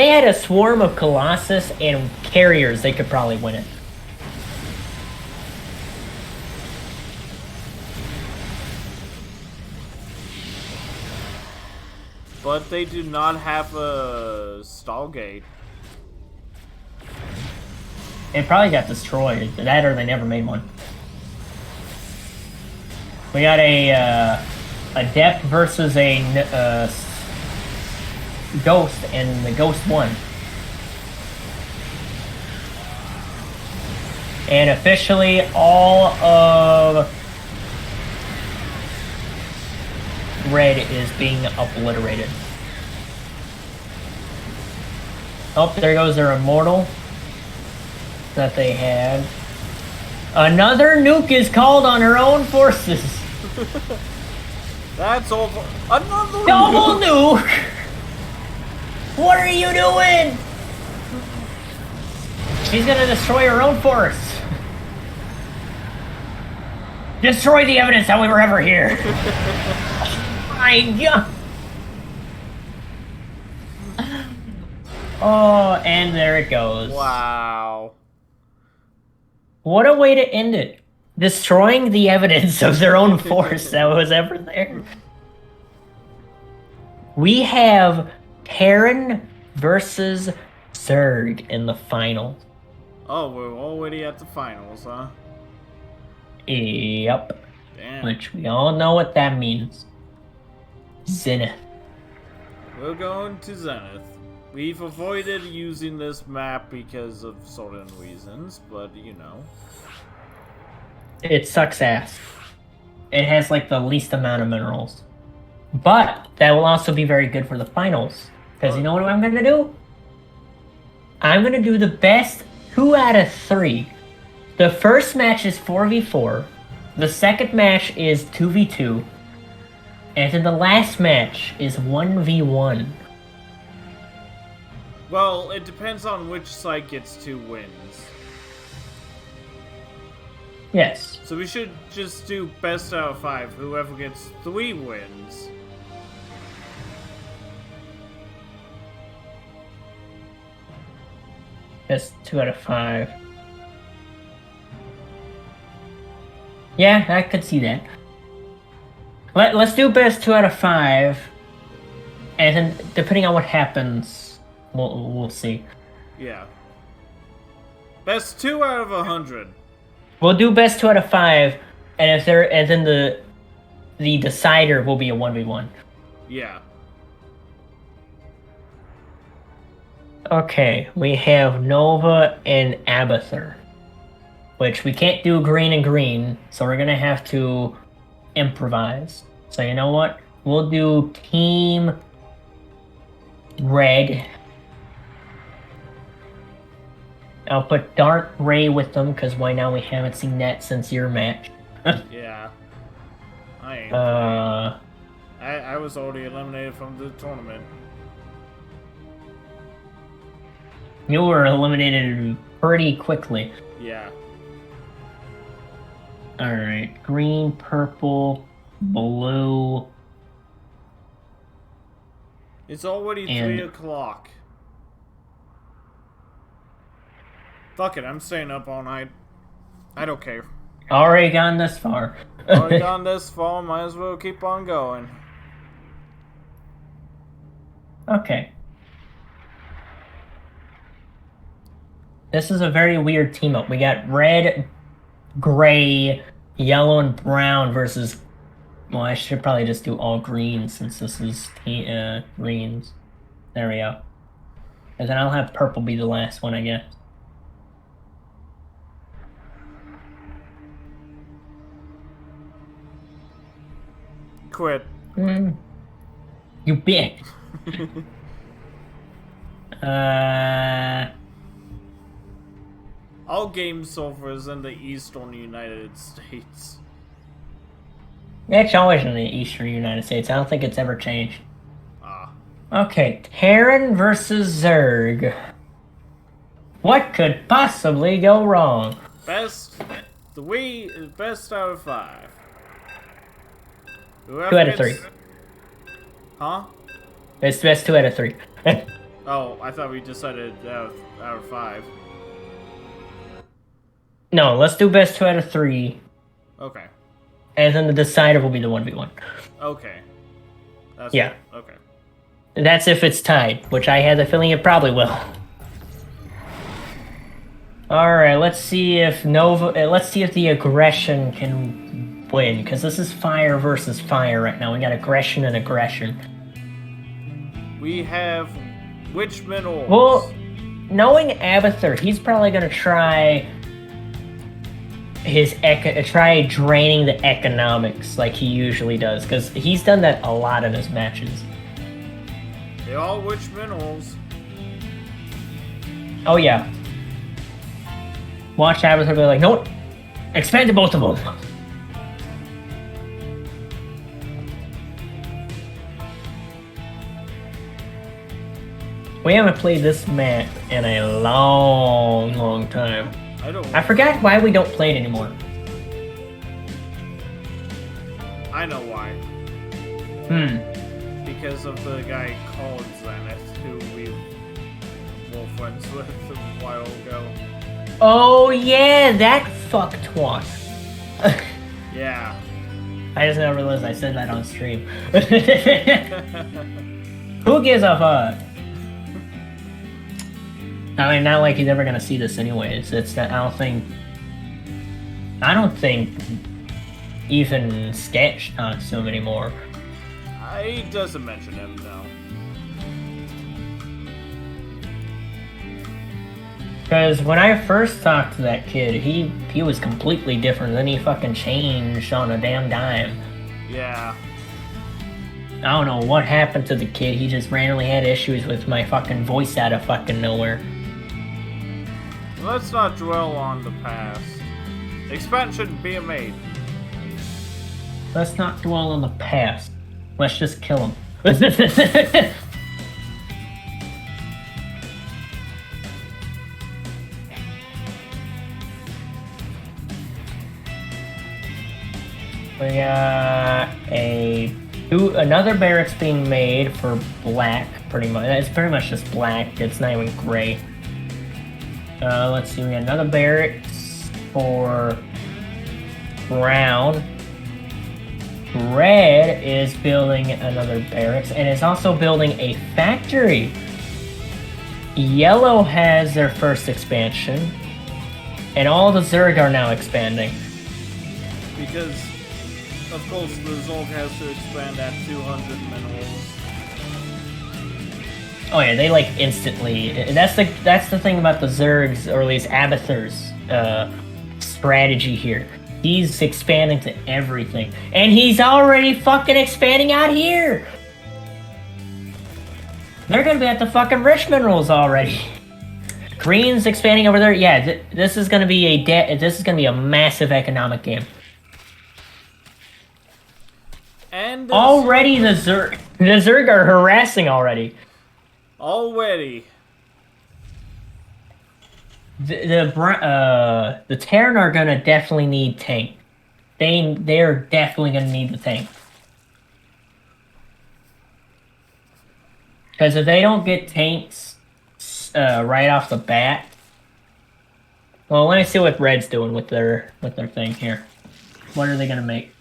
had a swarm of Colossus and carriers, they could probably win it. But they do not have a stall gate. It probably got destroyed. That or they never made one. We got a Adept versus a Ghost, and the Ghost won. And officially all of Red is being obliterated. Oh, there goes their Immortal that they had. Another nuke is called on her own forces. That's over. Another double nuke. What are you doing? She's gonna destroy her own force. Destroy the evidence that we were ever here. Oh my god. Oh, and there it goes. Wow. What a way to end it. Destroying the evidence of their own force that was ever there. We have Terran versus Zerg in the final. Oh, we're already at the finals, huh? Yep. Damn. Which we all know what that means. Zenith. We're going to Zenith. We've avoided using this map because of certain reasons, but you know. It sucks ass. It has like the least amount of minerals. But that will also be very good for the finals. Because you know what I'm going to do? I'm going to do the best 2 out of 3. The first match is 4v4. The second match is 2v2. And then the last match is 1v1. Well, it depends on which side gets 2 wins. Yes. So we should just do best out of 5. Whoever gets 3 wins. Best 2 out of 5. Yeah, I could see that. Let's do best 2 out of 5, and then depending on what happens, we'll see. Yeah. Best 2 out of 100. We'll do best 2 out of 5, and then the decider will be a 1v1. Yeah. Okay, we have Nova and Abathur, which we can't do green and green, so we're gonna have to improvise. So you know what? We'll do Team Red. I'll put Dark Ray with them, because why now? We haven't seen that since your match. Yeah. I ain't. I was already eliminated from the tournament. You were eliminated pretty quickly. Yeah. Alright. Green, purple, blue. It's already 3 o'clock. Fuck it, I'm staying up all night. I don't care. Already gone this far. Already gone this far, might as well keep on going. Okay. This is a very weird team up. We got red, gray, yellow, and brown versus... Well, I should probably just do all green since this is greens. There we go. And then I'll have purple be the last one, I guess. Quit. You bitch. All game servers in the eastern United States. It's always in the eastern United States. I don't think it's ever changed. Ah. Okay, Terran versus Zerg. What could possibly go wrong? Best out of 5. 2 out of 3. Huh? It's best 2 out of 3. Oh, I thought we decided out of 5. No, let's do best 2 out of 3. Okay. And then the decider will be the 1v1. Okay. Yeah. Okay. That's if it's tied, which I had the feeling it probably will. Alright, let's see if the aggression can win, because this is fire versus fire right now. We got aggression and aggression. We have which minerals? Well, knowing Abathur, he's probably gonna try draining the economics like he usually does, because he's done that a lot in his matches. They all which minerals? Oh yeah. Watch Abathur be like, no, expand to both of them. We haven't played this map in a long time. I forgot why we don't play it anymore. I know why. Because of the guy called Zenith, who we were friends with a while ago. Oh yeah, that fucktwat. Yeah. I just never realized I said that on stream. Who gives a fuck? I mean, not like he's ever gonna see this anyways. It's that I don't think even Sketch talks to him anymore. He doesn't mention him, no. Because when I first talked to that kid, he was completely different. Then he fucking changed on a damn dime. Yeah. I don't know what happened to the kid. He just randomly had issues with my fucking voice out of fucking nowhere. Let's not dwell on the past. Expansion being made. Let's not dwell on the past. Let's just kill him. We got another barracks being made for black, pretty much. It's pretty much just black. It's not even gray. Let's see. We got another barracks for Brown. Red is building another barracks and is also building a factory. Yellow has their first expansion. And all the Zerg are now expanding. Because, of course, the Zerg has to expand at 200 minerals. Oh yeah, they like instantly. That's the thing about the Zergs, or at least Abathur's strategy here. He's expanding to everything, and he's already fucking expanding out here. They're gonna be at the fucking rich minerals already. Green's expanding over there. Yeah, this is gonna be a massive economic game. And already the Zerg are harassing already. Already. The Terran are gonna definitely need tank. They're definitely gonna need the tank. Because if they don't get tanks right off the bat, well, let me see what Red's doing with their thing here. What are they gonna make?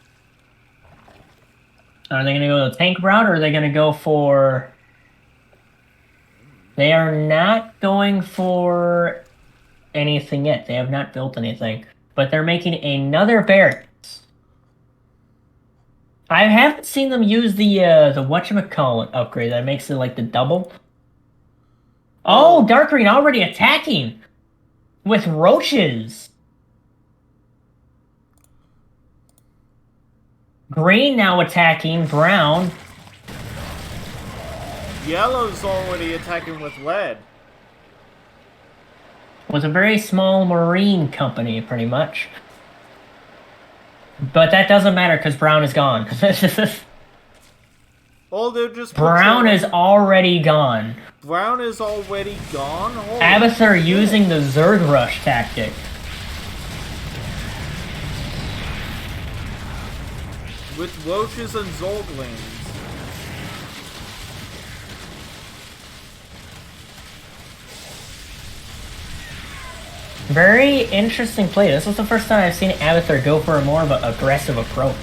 Are they gonna go the tank route, or are they gonna go for? They are not going for anything yet. They have not built anything, but they're making another barracks. I haven't seen them use the whatchamacallit upgrade that makes it like the double. Oh, Dark Green already attacking with roaches. Green now attacking Brown. Yellow's already attacking with lead. Was a very small marine company, pretty much. But that doesn't matter because Brown is gone. Oh, they're just Brown is already gone. Brown is already gone? Holy Abathur shit. using the Zerg Rush tactic. With roaches and Zolglings. Very interesting play. This was the first time I've seen Abathur go for a more of an aggressive approach.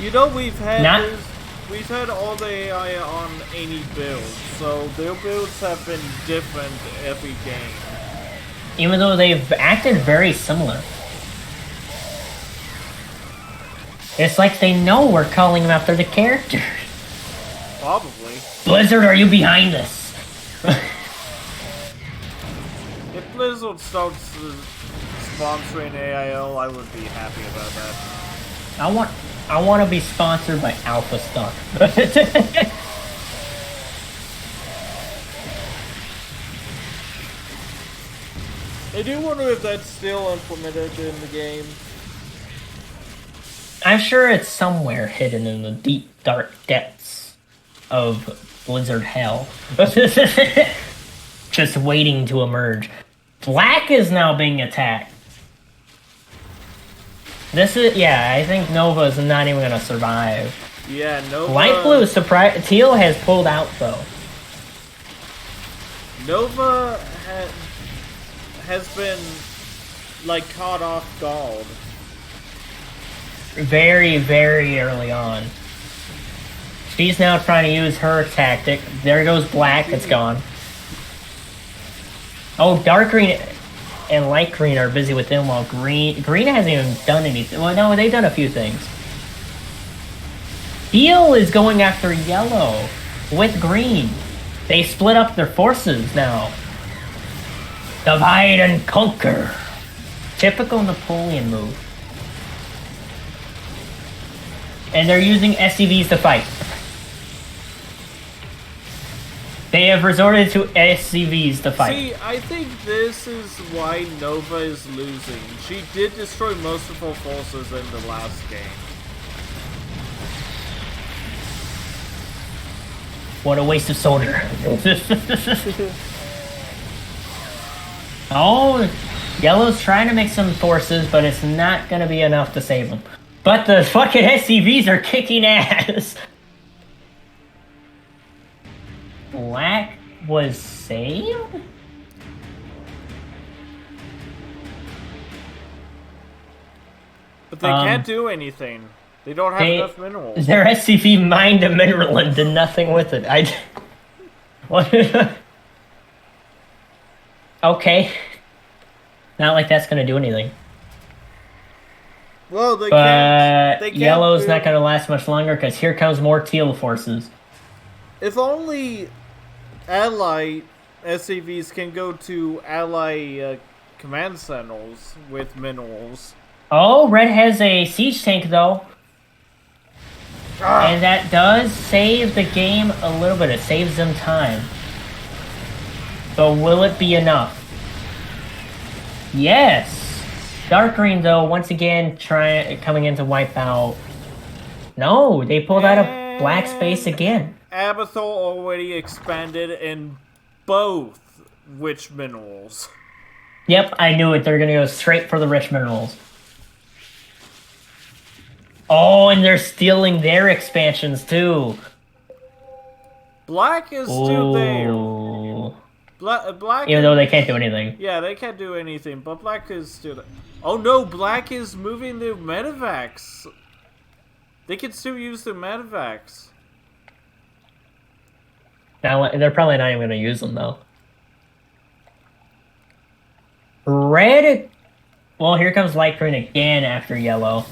You know, we've had all the AI on any build, so their builds have been different every game. Even though they've acted very similar. It's like they know we're calling them after the character. Probably. Blizzard, are you behind this? If Blizzard starts sponsoring AIL, I would be happy about that. I want to be sponsored by Alpha Star. I do wonder if that's still implemented in the game. I'm sure it's somewhere hidden in the deep, dark depths of Blizzard hell. Just waiting to emerge. Black is now being attacked. This is, yeah, I think Nova is not even going to survive. Yeah, Nova... Light blue, Teal has pulled out, though. Nova has been, like, caught off guard. Very, very early on. She's now trying to use her tactic. There goes Black, it's gone. Oh, Dark Green and Light Green are busy with them, while Green hasn't even done anything. Well, no, they've done a few things. Teal is going after Yellow with Green. They split up their forces now. Divide and conquer. Typical Napoleon move. And they're using SCVs to fight. They have resorted to SCVs to fight. See, I think this is why Nova is losing. She did destroy most of her forces in the last game. What a waste of soldier. Oh, Yellow's trying to make some forces, but it's not going to be enough to save them. But the fucking SCVs are kicking ass. Black was saved? But they can't do anything. They don't have enough minerals. Their SCV mined a mineral and did nothing with it. What? Okay. Not like that's gonna do anything. Well, they can't. Yellow's not gonna last much longer because here comes more teal forces. If only ally SCVs can go to ally command centers with minerals. Oh, Red has a siege tank though. And that does save the game a little bit. It saves them time. But will it be enough? Yes. Dark Green though, once again coming in to wipe out. No, they pulled out a black space again. Abathur already expanded in both rich minerals. Yep, I knew it. They're gonna go straight for the rich minerals. Oh, and they're stealing their expansions too. Black is still there. Black even though they can't do anything. Yeah, they can't do anything, but Black is still there. Oh no, Black is moving their medevacs. They can still use their medevacs. Now, they're probably not even going to use them, though. Red... Well, here comes light green again after yellow.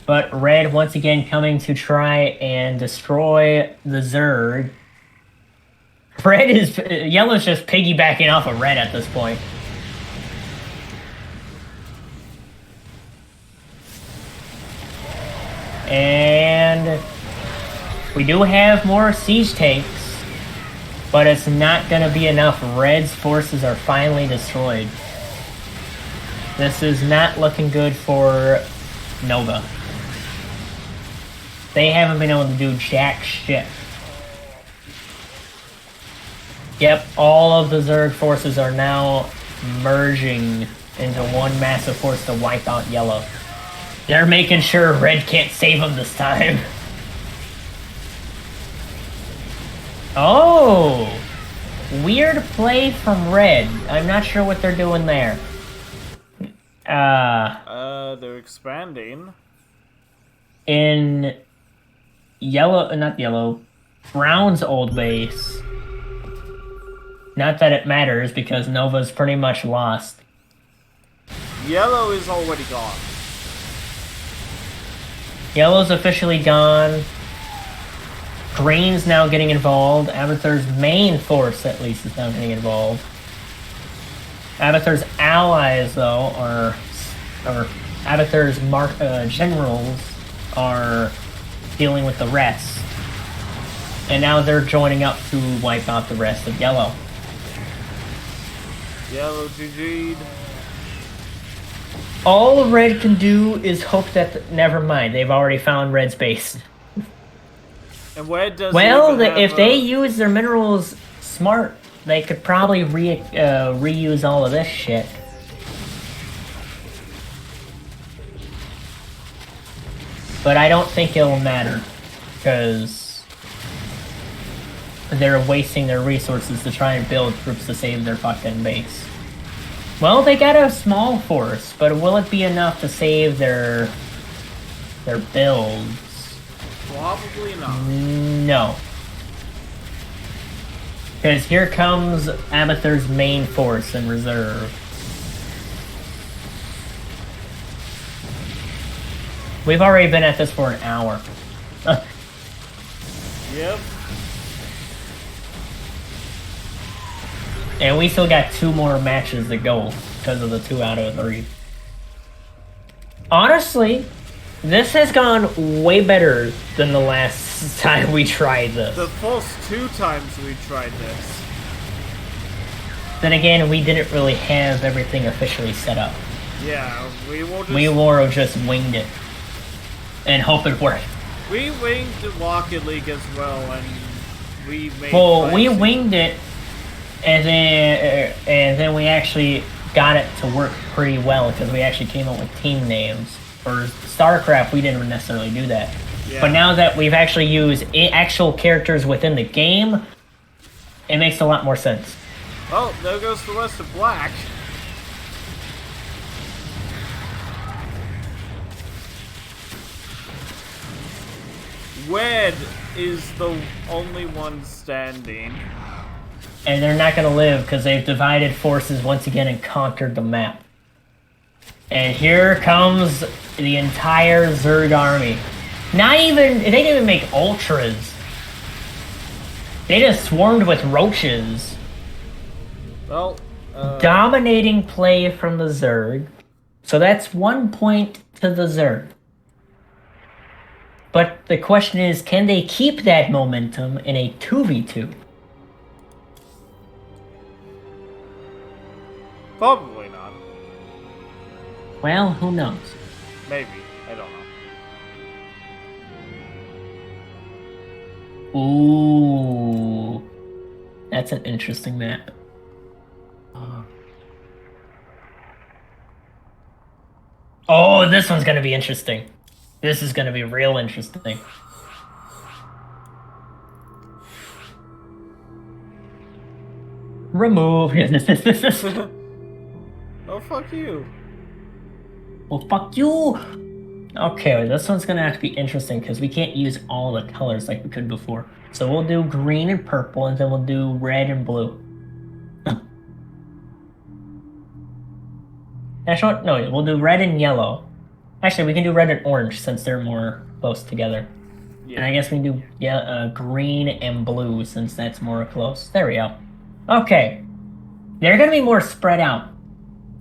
But red, once again, coming to try and destroy the Zerg. Yellow's just piggybacking off of red at this point. And... we do have more siege tanks, but it's not going to be enough. Red's forces are finally destroyed. This is not looking good for Nova. They haven't been able to do jack shit. Yep, all of the Zerg forces are now merging into one massive force to wipe out Yellow. They're making sure Red can't save them this time. Oh! Weird play from Red. I'm not sure what they're doing there. They're expanding. In Brown's old base. Not that it matters, because Nova's pretty much lost. Yellow is already gone. Yellow's officially gone. Green's now getting involved. Abathur's main force, at least, is now getting involved. Abathur's allies, though, or Abathur's generals are dealing with the rest. And now they're joining up to wipe out the rest of Yellow. Yellow GG'd. All Red can do is hope that... Never mind, they've already found Red's base. And Red doesn't if they use their minerals smart, they could probably reuse all of this shit. But I don't think it'll matter, because they're wasting their resources to try and build troops to save their fucking base. Well, they got a small force, but will it be enough to save their builds? Probably not. No. Because here comes Abathur's main force in reserve. We've already been at this for an hour. Yep. And we still got 2 more matches to go because of the 2 out of 3. Honestly, this has gone way better than the last time we tried this. The first 2 times we tried this. Then again, we didn't really have everything officially set up. Yeah, we more just winged it. And hope it worked. We winged Rocket League as well, and we made... Well, we winged it, and then we actually got it to work pretty well, because we actually came up with team names. For Starcraft, we didn't necessarily do that. Yeah. But now that we've actually used actual characters within the game, it makes a lot more sense. Oh, there goes the rest of Black. Red is the only one standing. And they're not going to live because they've divided forces once again and conquered the map. And here comes the entire Zerg army. They didn't even make ultras. They just swarmed with roaches. Well, dominating play from the Zerg. So that's 1 point to the Zerg. But the question is, can they keep that momentum in a 2v2? Probably not. Well, who knows? Maybe. I don't know. Ooh. That's an interesting map. Oh, this one's gonna be interesting. This is gonna be real interesting. Remove. Oh, fuck you. Well, fuck you. Okay, this one's gonna have to be interesting because we can't use all the colors like we could before. So we'll do green and purple, and then we'll do red and blue. Actually, no, we'll do red and yellow. Actually, we can do red and orange since they're more close together. Yeah. And I guess we can do green and blue since that's more close. There we go. Okay. They're going to be more spread out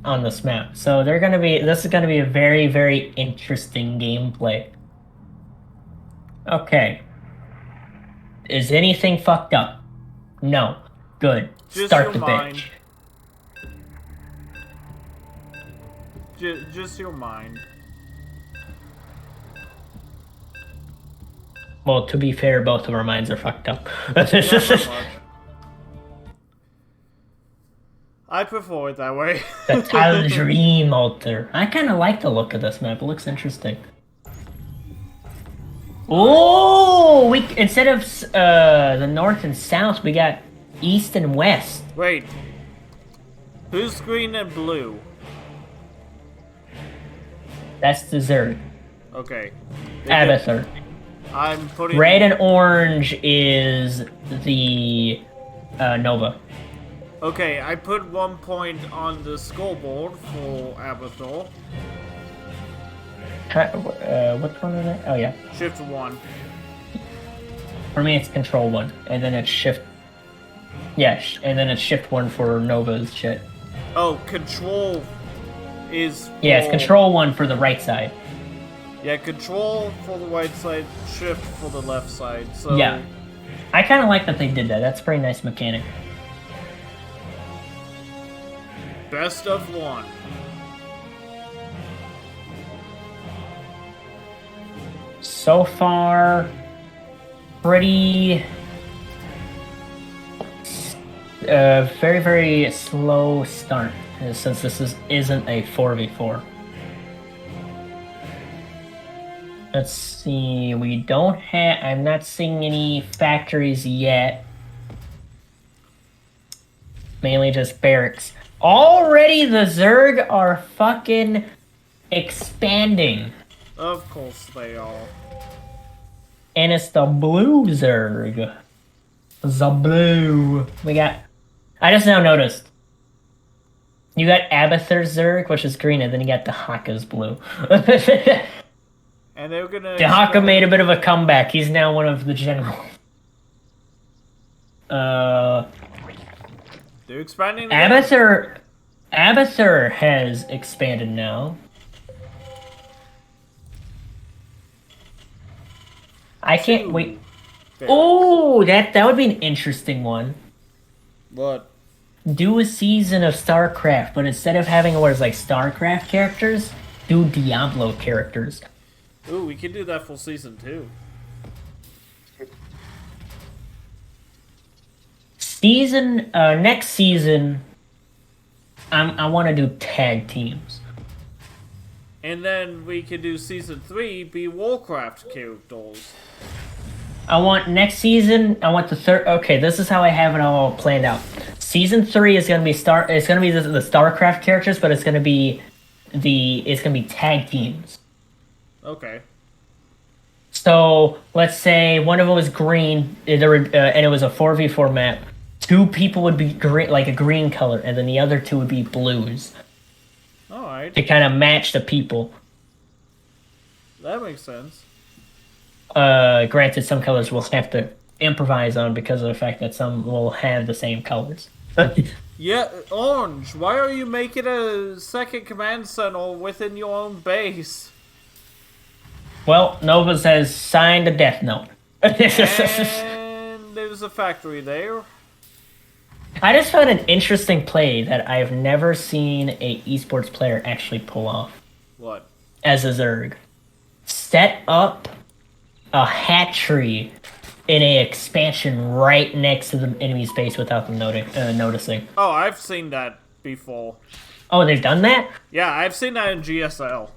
on this map. So this is going to be a very, very interesting gameplay. Okay. Is anything fucked up? No. Good. Just start the bitch. Just your mind. Well, to be fair, both of our minds are fucked up. I prefer it that way. The Tal'Darim altar. I kind of like the look of this map. It looks interesting. Oh, instead of the north and south, we got east and west. Wait. Who's green and blue? That's the Zerg. Okay. Abathur. I'm putting... Red and orange is the Nova. Okay, I put 1 point on the scoreboard for Abathur. Which one is it? Oh, yeah. Shift 1. For me, it's Control 1. And then it's Shift... Yeah, and then it's Shift 1 for Nova's shit. Oh, Control is... Yeah, it's Control 1 for the right side. Yeah, Control for the right side, Shift for the left side, so... Yeah. I kind of like that they did that. That's a pretty nice mechanic. Best of 1. So far, pretty... very, very slow start, since this isn't a 4v4. Let's see, we don't have... I'm not seeing any factories yet. Mainly just barracks. Already the Zerg are fucking expanding. Of course they are. And it's the blue Zerg. The blue. We got... I just now noticed. You got Abathur Zerg, which is green, and then you got Dahaka's blue. And they're gonna... Dahaka made a bit of a comeback. He's now one of the generals. They're expanding. Abathur has expanded now. I can't wait. Oh, that would be an interesting one. What? Do a season of Starcraft, but instead of having where it's like Starcraft characters, do Diablo characters. Ooh, we can do that for season 2. Next season, I want to do tag teams. And then we can do season 3 be Warcraft characters. I want next season. I want the third. Okay, this is how I have it all planned out. Season 3 is gonna be It's gonna be the Starcraft characters, but it's gonna be tag teams. Okay. So let's say one of them was green, and it was a 4v4 map. Two people would be green, like a green color, and then the other two would be blues Alright. to kind of match the people. That makes sense. Granted, some colors we'll have to improvise on because of the fact that some will have the same colors. Yeah, Orange, why are you making a second command center within your own base? Well, Novas has signed a death note. And there's a factory there. I just found an interesting play that I've never seen a esports player actually pull off. What? As a Zerg. Set up a hatchery in a expansion right next to the enemy's base without them noticing. Oh, I've seen that before. Oh, they've done that? Yeah, I've seen that in GSL.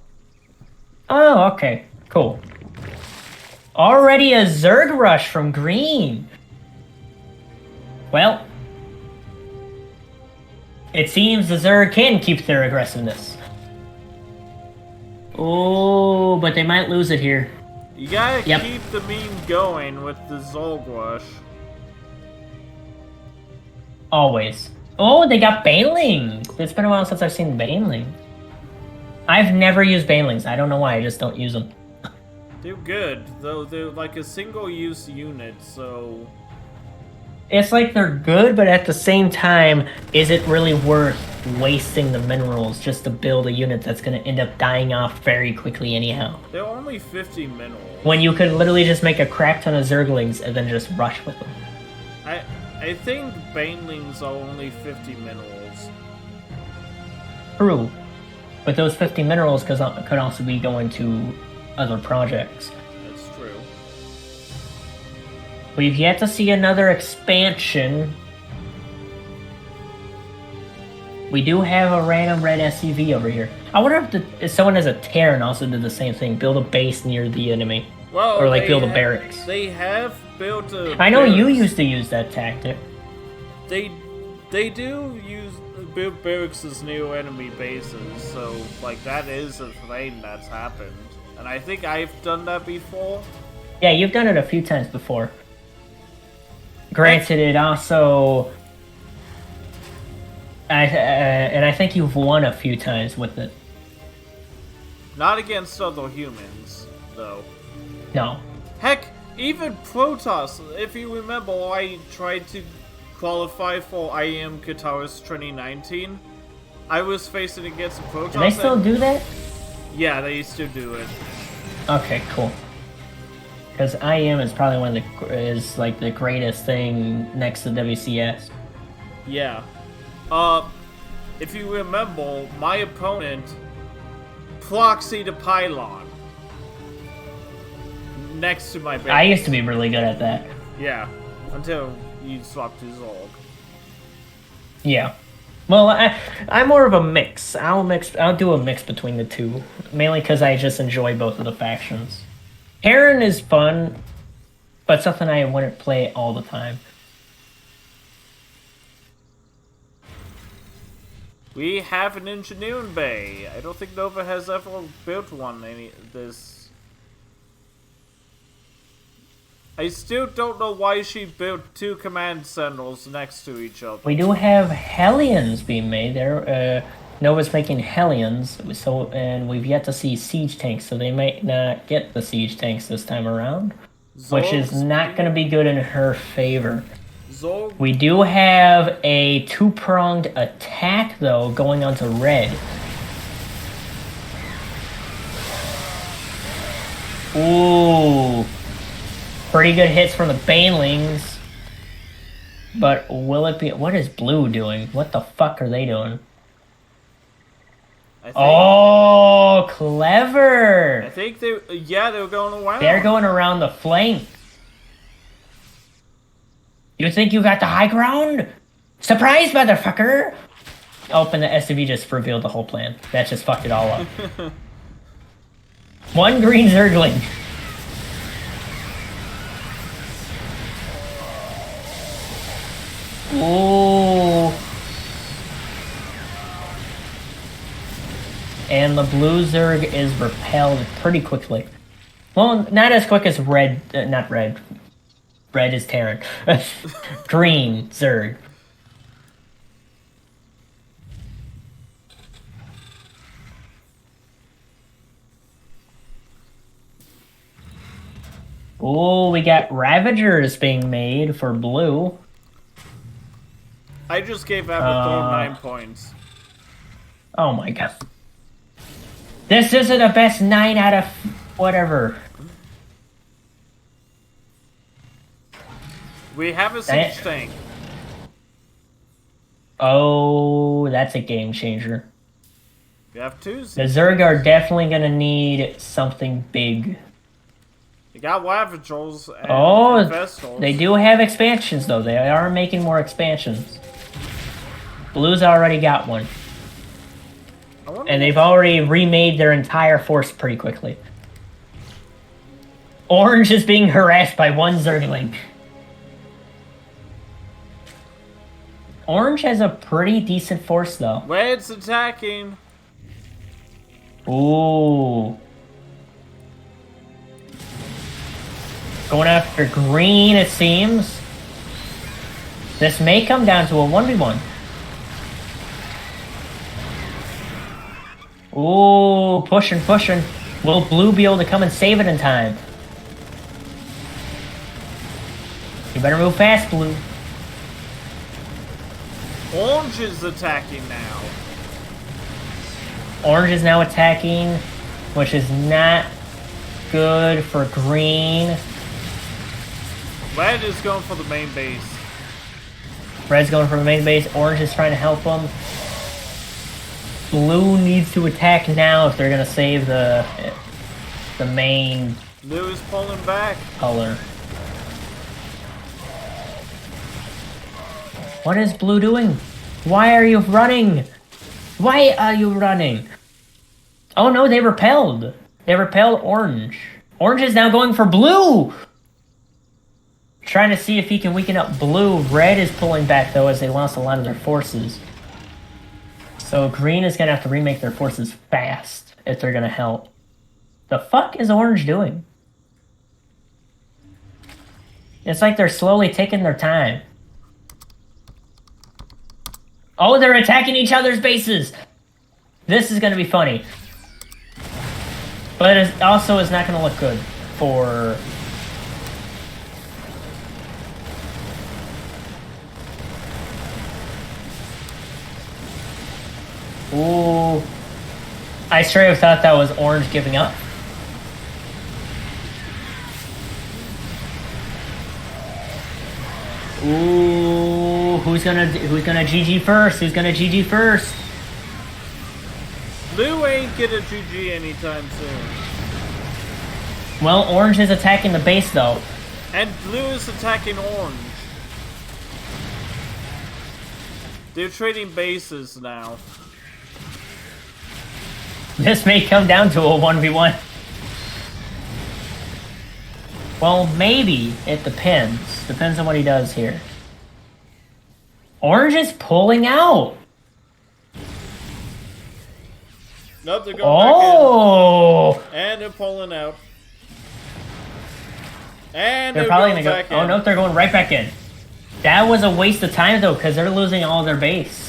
Oh, okay. Cool. Already a Zerg rush from Green. Well, it seems the Zerg can keep their aggressiveness. Oh, but they might lose it here. You gotta keep the meme going with the Zerg rush. Always. Oh, they got Banelings. It's been a while since I've seen Banelings. I've never used Banelings. I don't know why. I just don't use them. They're good, though they're like a single-use unit, so... It's like they're good, but at the same time, is it really worth wasting the minerals just to build a unit that's going to end up dying off very quickly anyhow? They're only 50 minerals. When you could literally just make a crap ton of Zerglings and then just rush with them. I think Banelings are only 50 minerals. True. But those 50 minerals could also be going to other projects. That's true. We've yet to see another expansion. We do have a random red SCV over here. I wonder if someone has a Terran also did the same thing. Build a base near the enemy. Well, or like build a barracks. They have built a I know barracks. you used to use that tactic. They do build barracks as new enemy bases, so like that is a thing that's happened. And I think I've done that before. Yeah, you've done it a few times before. Granted, it also... and I think you've won a few times with it. Not against other humans, though. No. Heck, even Protoss, if you remember, I tried to qualify for IEM Qatar's 2019. I was facing against Protoss. Do they still do that? Yeah, they used to do it. Okay, cool. Because IEM is probably one of the greatest thing next to WCS. Yeah. If you remember, my opponent proxied a pylon next to my base. I used to be really good at that. Yeah, until you swapped to Zerg. Yeah. Well, I'm more of a mix. I'll do a mix between the two, mainly because I just enjoy both of the factions. Terran is fun, but something I wouldn't play all the time. We have an engineering bay. I don't think Nova has ever built one. I still don't know why she built two command centers next to each other. We do have Hellions being made there. Nova's making Hellions, and we've yet to see siege tanks, so they might not get the siege tanks this time around, which is not going to be good in her favor. We do have a two-pronged attack, though, going onto red. Ooh. Pretty good hits from the Banelings. But will it be... What is blue doing? What the fuck are they doing? Oh, clever! I think they... Yeah, they were going around. They're going around the flank. You think you got the high ground? Surprise, motherfucker! Oh, and the SCV just revealed the whole plan. That just fucked it all up. One green Zergling. Ooh. And the blue Zerg is repelled pretty quickly. Well, not as quick as red. Not red. Red is Terran. Green, Zerg. Oh, we got Ravagers being made for blue. I just gave Avatar 9 points. Oh my god. This isn't a best 9 out of whatever. We have a siege tank. Oh, that's a game changer. We have 2. The Zerg are definitely going to need something big. You got Ravagers and Vestals. They do have expansions, though. They are making more expansions. Blue's already got one. And they've already remade their entire force pretty quickly. Orange is being harassed by one Zergling. Orange has a pretty decent force, though. Red's attacking. Ooh. Going after green, it seems. This may come down to a 1v1. Ooh, pushing. Will blue be able to come and save it in time? You better move fast, blue. Orange is attacking now. Orange is now attacking, which is not good for green. Red is going for the main base. Red's going for the main base. Orange is trying to help them. Blue needs to attack now if they're going to save the main Blue is pulling back. color. What is blue doing? Why are you running? Why are you running? Oh no, they repelled. They repelled orange. Orange is now going for blue! Trying to see if he can weaken up blue. Red is pulling back though as they lost a lot of their forces. So green is gonna have to remake their forces fast if they're gonna help. The fuck is orange doing? It's like they're slowly taking their time. Oh, they're attacking each other's bases! This is gonna be funny. But it also is not gonna look good for... Ooh. I straight up thought that was orange giving up. Ooh, who's gonna GG first? Who's gonna GG first? Blue ain't get a GG anytime soon. Well, orange is attacking the base though. And blue is attacking orange. They're trading bases now. This may come down to a 1v1. Well, maybe. It depends. Depends on what he does here. Orange is pulling out. Nope, they're going back in. And they're pulling out. And they're probably gonna go. Oh no, they're going right back in. That was a waste of time though, because they're losing all their base.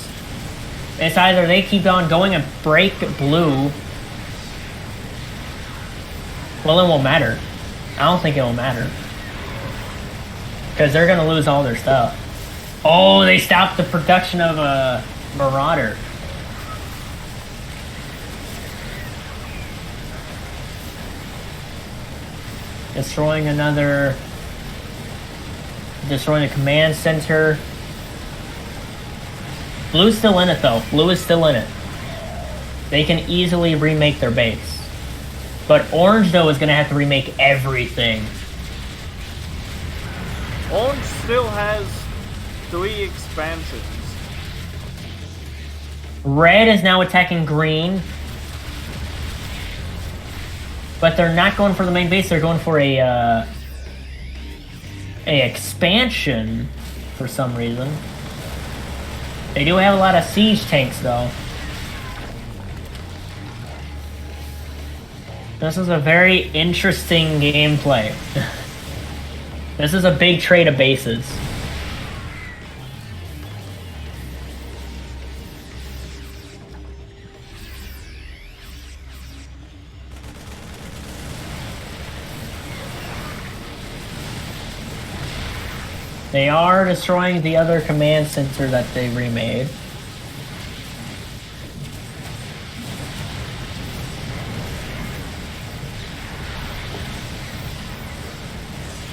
It's either they keep on going and break blue. Well, it won't matter. I don't think it will matter. Because they're going to lose all their stuff. Oh, they stopped the production of a Marauder. Destroying another... Destroying the command center. Blue's still in it, though. Blue is still in it. They can easily remake their base. But orange, though, is going to have to remake everything. Orange still has 3 expansions. Red is now attacking green. But they're not going for the main base. They're going for a expansion for some reason. They do have a lot of siege tanks, though. This is a very interesting gameplay. This is a big trade of bases. They are destroying the other command center that they remade.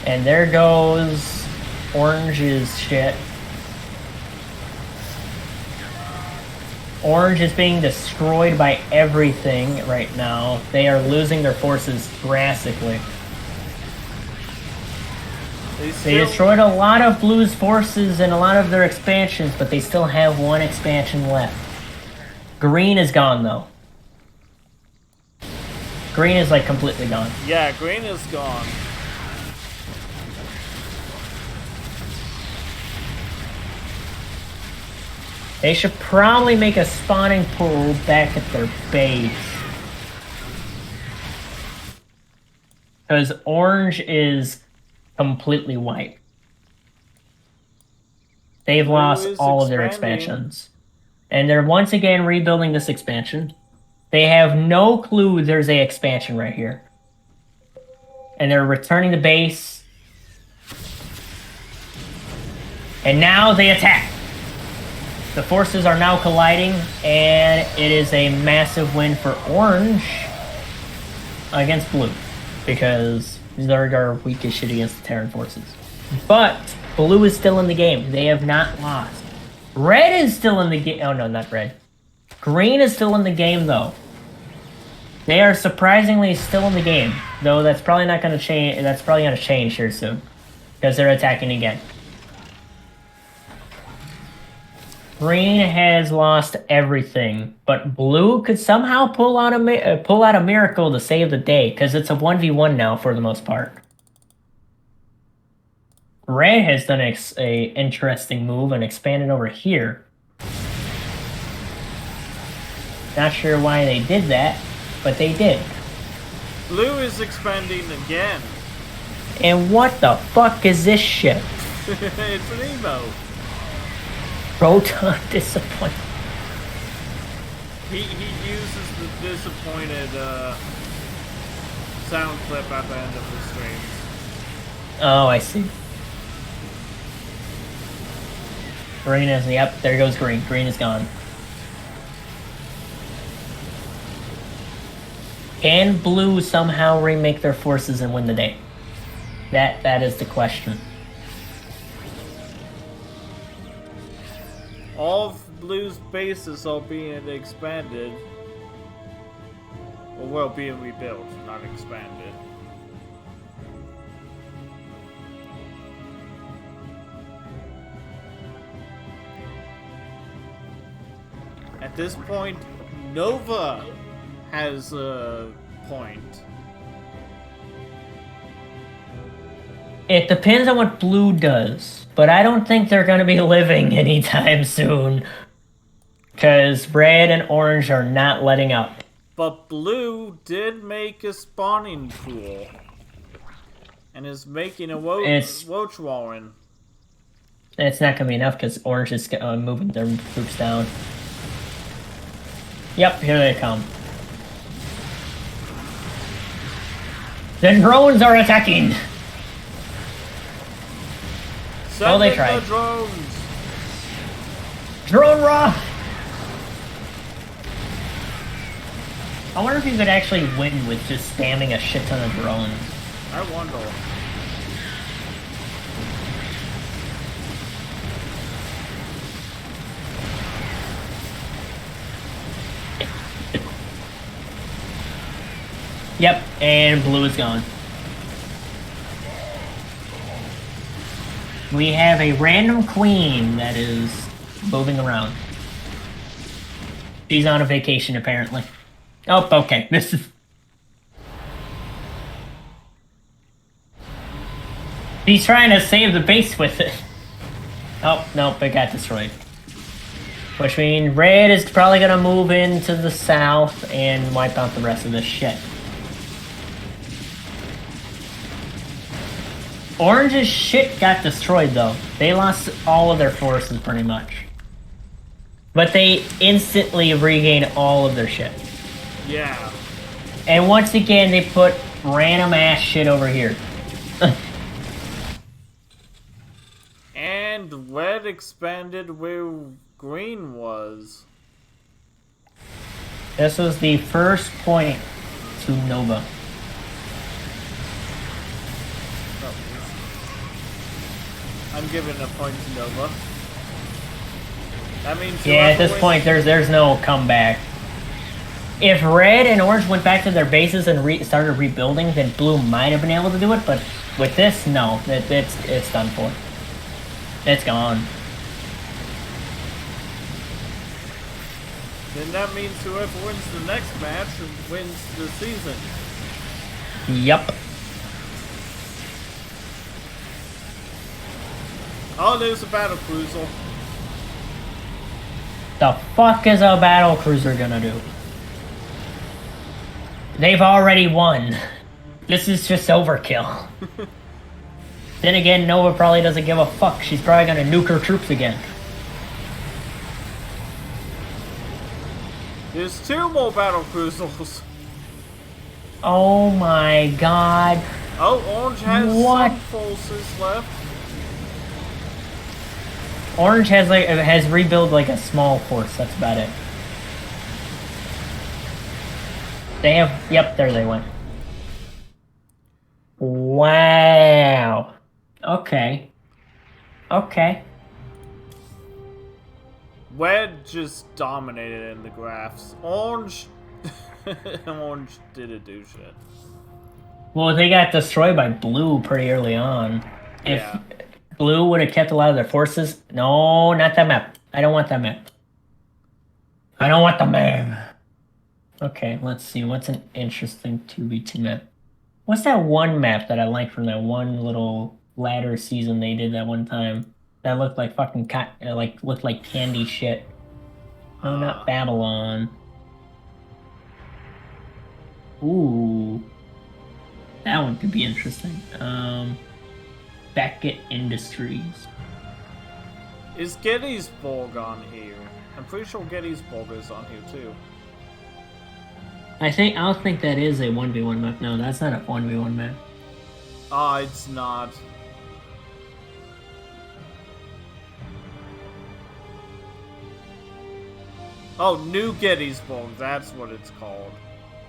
And there goes Orange's shit. Orange is being destroyed by everything right now. They are losing their forces drastically. They destroyed a lot of Blue's forces and a lot of their expansions, but they still have one expansion left. Green is gone, though. Green is, like, completely gone. Yeah, green is gone. They should probably make a spawning pool back at their base. Because Orange is completely wiped. They've lost all of their expansions. And they're once again rebuilding this expansion. They have no clue there's a expansion right here. And they're returning the base. And now they attack. The forces are now colliding, and it is a massive win for Orange against Blue. Because they're our weakest shit against the Terran forces. But Blue is still in the game. They have not lost. Red is still in the game. Oh, no, not red. Green is still in the game, though. They are surprisingly still in the game. Though that's probably not going to change. That's probably going to change here soon. Because they're attacking again. Green has lost everything. But Blue could somehow pull out a miracle to save the day. Because it's a 1v1 now for the most part. Red has done a interesting move and expanded over here. Not sure why they did that, but they did. Blue is expanding again. And what the fuck is this shit? It's an emote. Proton disappointment. He uses the disappointed sound clip at the end of the streams. Oh, I see. Green is, yep, there goes green. Green is gone. Can Blue somehow remake their forces and win the day? That is the question. All of Blue's bases are being expanded. Well, being rebuilt, not expanded. At this point, Nova has a point. It depends on what Blue does, but I don't think they're going to be living anytime soon. Because Red and Orange are not letting up. But Blue did make a spawning pool. And is making a Woach Warren. It's not going to be enough because Orange is moving their troops down. Yep, here they come. The drones are attacking! Oh, they tried. The drones. Drone raw! I wonder if you could actually win with just spamming a shit ton of drones. I wonder. Yep, and Blue is gone. We have a random queen that is moving around. She's on a vacation, apparently. Oh, okay. This is... He's trying to save the base with it. Oh, nope, it got destroyed. Which means Red is probably going to move into the south and wipe out the rest of this shit. Orange's shit got destroyed, though. They lost all of their forces, pretty much. But they instantly regained all of their shit. Yeah. And once again, they put random ass shit over here. And red expanded where green was. This was the first point to Nova. Oh, I'm giving a point to Nova. That means yeah, at this point, there's no comeback. If red and orange went back to their bases and started rebuilding, then blue might have been able to do it. But with this, no, it's done for. It's gone. Then that means whoever wins the next match wins the season. Yup. Oh, there's a battle cruiser. The fuck is a battle cruiser gonna do? They've already won. This is just overkill. Then again, Nova probably doesn't give a fuck. She's probably gonna nuke her troops again. There's 2 more battle cruisers. Oh my god. Oh, Orange has some forces left. Orange has rebuilt like a small force. That's about it. They have. Yep, there they went. Wow. Okay. Okay. Red just dominated in the graphs. Orange... Orange didn't do shit. Well, they got destroyed by blue pretty early on. If blue would have kept a lot of their forces... No, not that map. I don't want that map. I don't want the map. Okay, let's see. What's an interesting 2v2 map? What's that one map that I like from that one little ladder season they did that one time? That looked like fucking looked like candy shit. Oh, not Babylon. Ooh, that one could be interesting. Beckett Industries. Is Gettysburg on here? I'm pretty sure Gettysburg is on here too. I don't think that is a 1v1 map. No, that's not a 1v1 map. Ah, it's not. Oh, New Gettysburg, that's what it's called.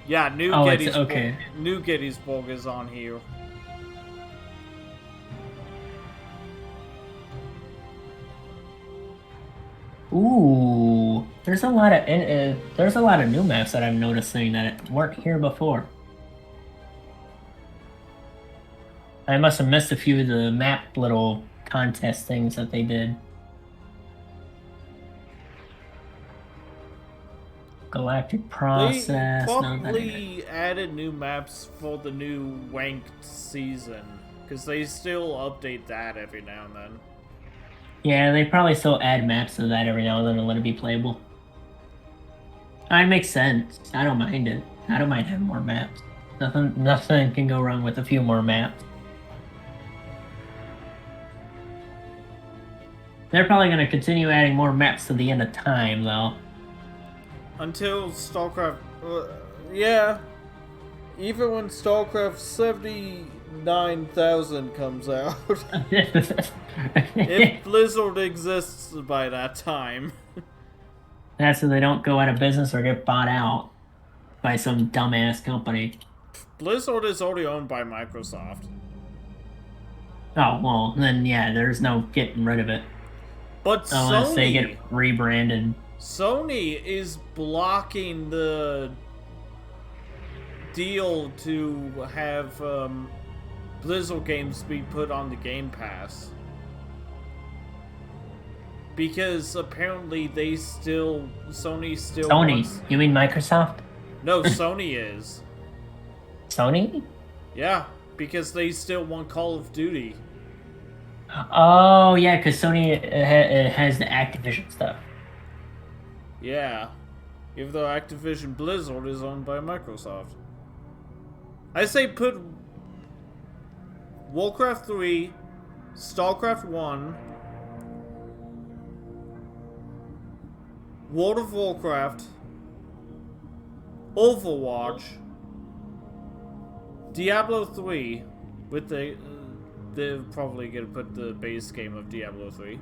Yeah, New Gettysburg. Okay. New Gettysburg is on here. Ooh, there's a lot of new maps that I'm noticing that weren't here before. I must have missed a few of the map little contest things that they did. Galactic Process. They probably added new maps for the new ranked season, because they still update that every now and then. Yeah, they probably still add maps to that every now and then and let it be playable. It makes sense. I don't mind it. I don't mind having more maps. Nothing can go wrong with a few more maps. They're probably going to continue adding more maps to the end of time, though. Until Starcraft... yeah. Even when Starcraft 79,000 comes out. If Blizzard exists by that time. That's so they don't go out of business or get bought out by some dumbass company. Blizzard is already owned by Microsoft. Oh, well, then yeah, there's no getting rid of it. But unless Sony... they get rebranded. Sony is blocking the deal to have Blizzard games be put on the Game Pass. Because apparently Sony still wants... You mean Microsoft? No, Sony is. Sony? Yeah, because they still want Call of Duty. Oh, yeah, because Sony has the Activision stuff. Yeah, even though Activision Blizzard is owned by Microsoft. I say put Warcraft 3, Starcraft 1, World of Warcraft, Overwatch, Diablo 3, with they're probably gonna put the base game of Diablo 3.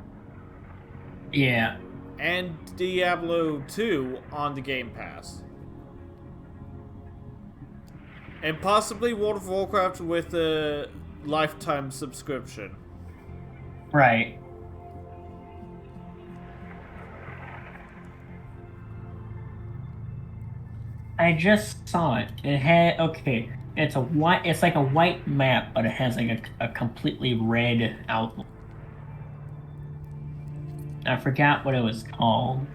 Yeah. And Diablo 2 on the Game Pass. And possibly World of Warcraft with a lifetime subscription. Right. I just saw it. It had okay. It's a white. It's like a white map, but it has like a completely red outline. I forgot what it was called.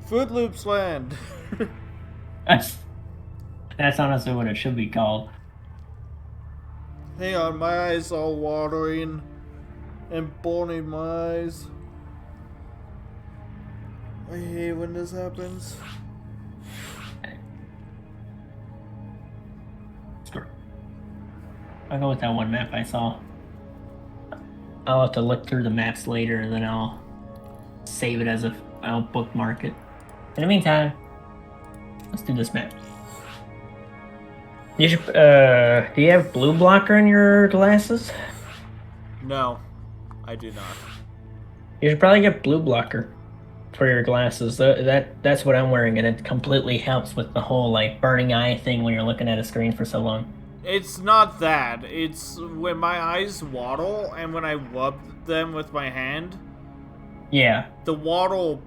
Fruit Loops Land. That's honestly what it should be called. Hang on, my eyes all watering and burning my eyes. I hate when this happens. I'll go with that one map I saw. I'll have to look through the maps later, and then I'll save it as I'll bookmark it. In the meantime, let's do this map. You should, do you have blue blocker in your glasses? No, I do not. You should probably get blue blocker for your glasses. That's what I'm wearing, and it completely helps with the whole like burning eye thing when you're looking at a screen for so long. It's not that. It's when my eyes waddle and when I rub them with my hand. Yeah. The waddle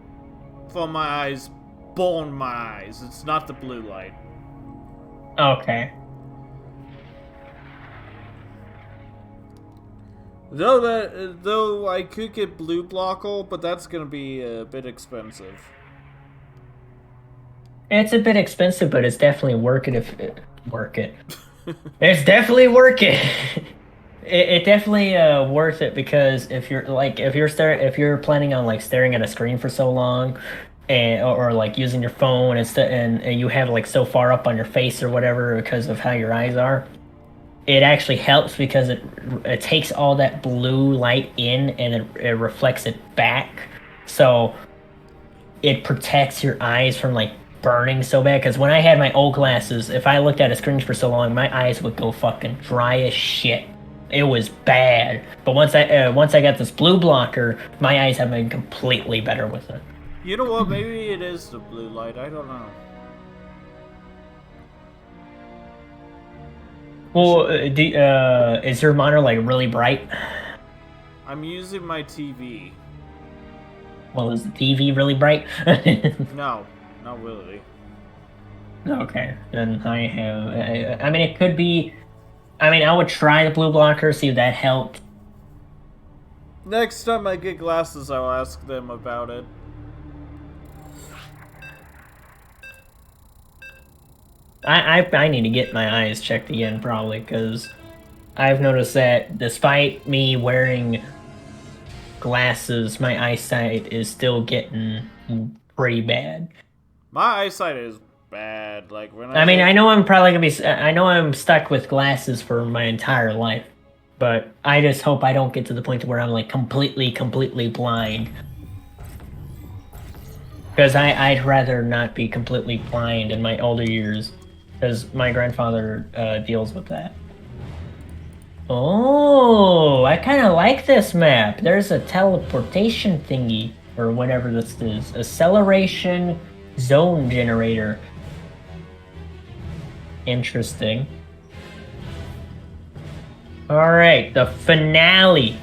from my eyes burn my eyes. It's not the blue light. Okay. Though I could get blue blocker, but that's gonna be a bit expensive. It's a bit expensive, but it's definitely worth it. It's definitely worth it. It definitely worth it because if you're planning on like staring at a screen for so long, or like using your phone and you have like so far up on your face or whatever because of how your eyes are, it actually helps because it takes all that blue light in and it reflects it back, so it protects your eyes from like burning so bad. Because when I had my old glasses, if I looked at a screen for so long, my eyes would go fucking dry as shit. It was bad. But once I got this blue blocker, my eyes have been completely better with it. You know what? Maybe it is the blue light. I don't know. Well, is your monitor like really bright? I'm using my TV. Well, is the TV really bright? No, not really. Okay, then I have. I mean, it could be. I mean, I would try the blue blocker, see if that helped. Next time I get glasses, I'll ask them about it. I need to get my eyes checked again, probably, because I've noticed that despite me wearing glasses, my eyesight is still getting pretty bad. My eyesight is bad. Like when I mean, I know I'm probably gonna be. I know I'm stuck with glasses for my entire life, but I just hope I don't get to the point where I'm like completely blind. Because I'd rather not be completely blind in my older years, because my grandfather deals with that. Oh, I kind of like this map. There's a teleportation thingy, or whatever this is. Acceleration zone generator. Interesting. Alright, the finale.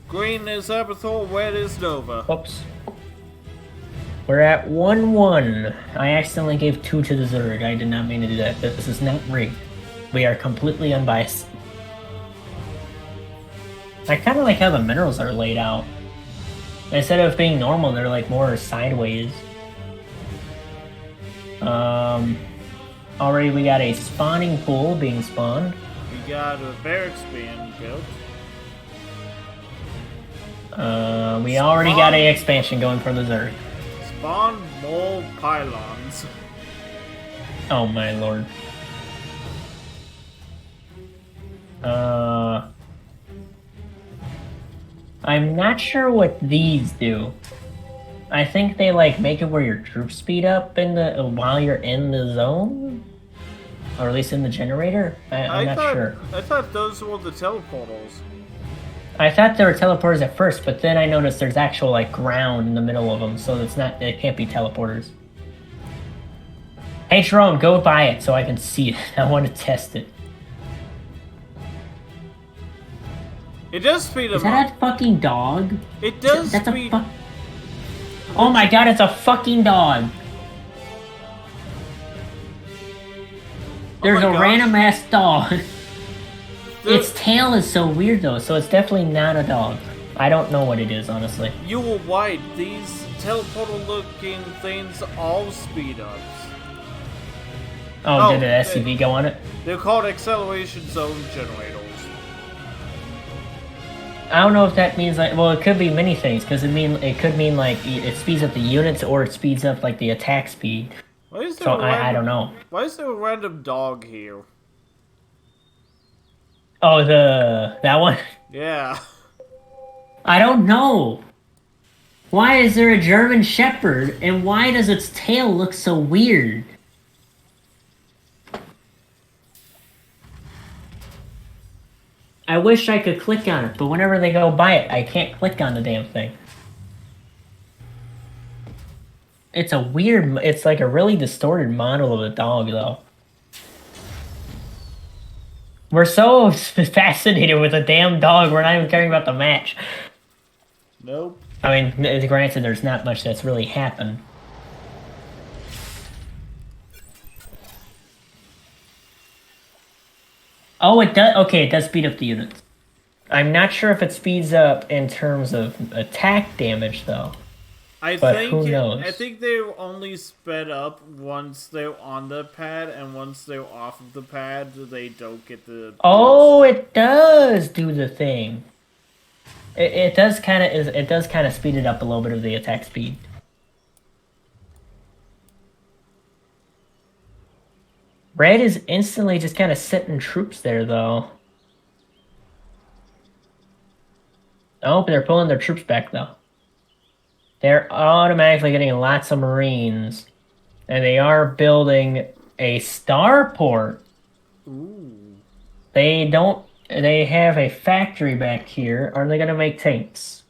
Green is Abathor, red is Nova. Oops. We're at 1-1. I accidentally gave 2 to the Zerg. I did not mean to do that. This is not rigged. We are completely unbiased. I kind of like how the minerals are laid out. Instead of being normal, they're like more sideways. Already we got a spawning pool being spawned. We got a barracks being built. We already got a expansion going for the Zerg. Spawn more pylons. Oh my lord. I'm not sure what these do. I think they like make it where your troops speed up in the while you're in the zone, or at least in the generator. I'm not sure. I thought those were the teleportals. I thought there were teleporters at first, but then I noticed there's actual like ground in the middle of them, so it's not. It can't be teleporters. Hey Jerome, go buy it so I can see it. I want to test it. It does speed them up. Is that a fucking dog? It does That's speed. Oh my god, it's a fucking dog. There's a random ass dog. Its tail is so weird though, so it's definitely not a dog. I don't know what it is, honestly. You were right. These teleportal-looking things all speed ups. Oh, did an SCV go on it? They're called acceleration zone generators. I don't know if that means like, well, it could be many things because it could mean like it speeds up the units or it speeds up like the attack speed. So I don't know. Why is there a random dog here? Oh, that one? Yeah. I don't know. Why is there a German Shepherd and why does its tail look so weird? I wish I could click on it, but whenever they go buy it, I can't click on the damn thing. It's it's like a really distorted model of a dog, though. We're so fascinated with a damn dog, we're not even caring about the match. Nope. I mean, granted, there's not much that's really happened. Oh, it does. Okay, it does speed up the units. I'm not sure if it speeds up in terms of attack damage, though. Who knows? I think they're only sped up once they're on the pad, and once they're off of the pad, they don't get the. Oh, it does do the thing. It does kind of speed it up a little bit of the attack speed. Red is instantly just kind of sitting troops there, though. Oh, but they're pulling their troops back, though. They're automatically getting lots of Marines. And they are building a starport. Ooh. They have a factory back here. Are they going to make tanks?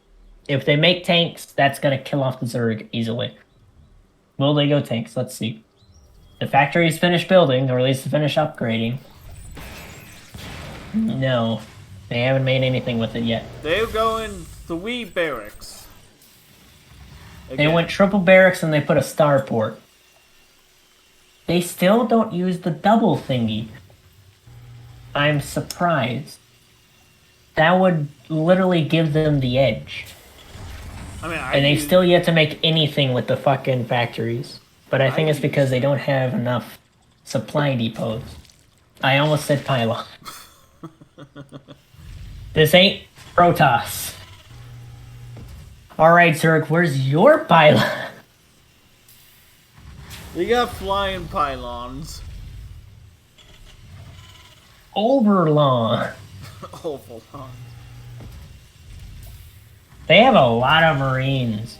If they make tanks, that's going to kill off the Zerg easily. Will they go tanks? Let's see. The factory's finished building, or at least finished upgrading. No. They haven't made anything with it yet. They're going 3 barracks. Again. They went triple barracks and they put a starport. They still don't use the double thingy. I'm surprised. That would literally give them the edge. And they've still yet to make anything with the fucking factories. But I think it's because they don't have enough supply depots. I almost said pylon. This ain't Protoss. Alright, Zerg, where's your pylon? We got flying pylons. Overlong. Overlong. They have a lot of Marines.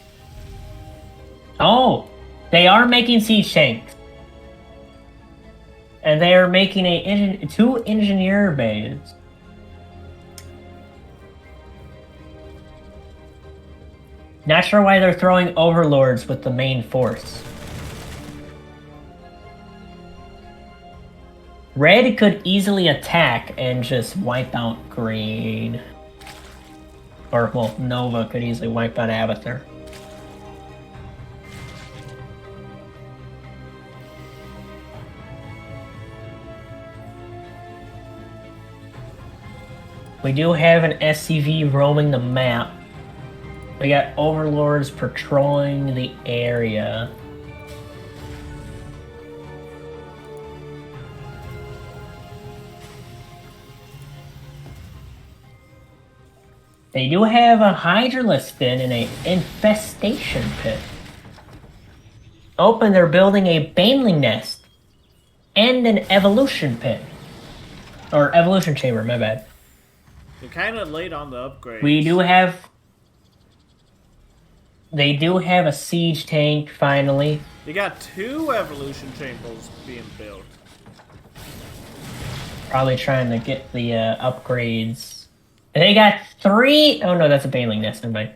Oh, they are making siege tanks. And they are making 2 engineer bays. Not sure why they're throwing overlords with the main force. Red could easily attack and just wipe out green. Or, well, Nova could easily wipe out Abathur. We do have an SCV roaming the map. We got overlords patrolling the area. They do have a Hydralisk fin in an infestation pit. Oh, and they're building a baneling nest and an evolution pit. Or evolution chamber, my bad. You're kind of late on the upgrades. We do have... They do have a siege tank, finally. You got 2 evolution chambers being built. Probably trying to get the upgrades. They got 3... Oh no, that's a baneling nest, never mind.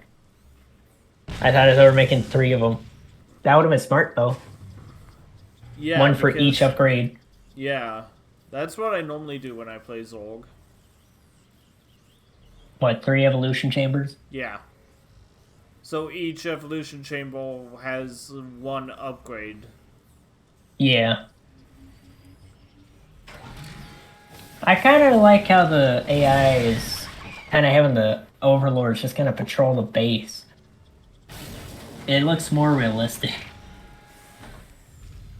I thought they were making 3 of them. That would have been smart, though. Yeah, one for each upgrade. Yeah, that's what I normally do when I play Zorg. What, 3 evolution chambers? Yeah. So each evolution chamber has 1 upgrade. Yeah. I kind of like how the AI is kind of having the overlords just kind of patrol the base. It looks more realistic.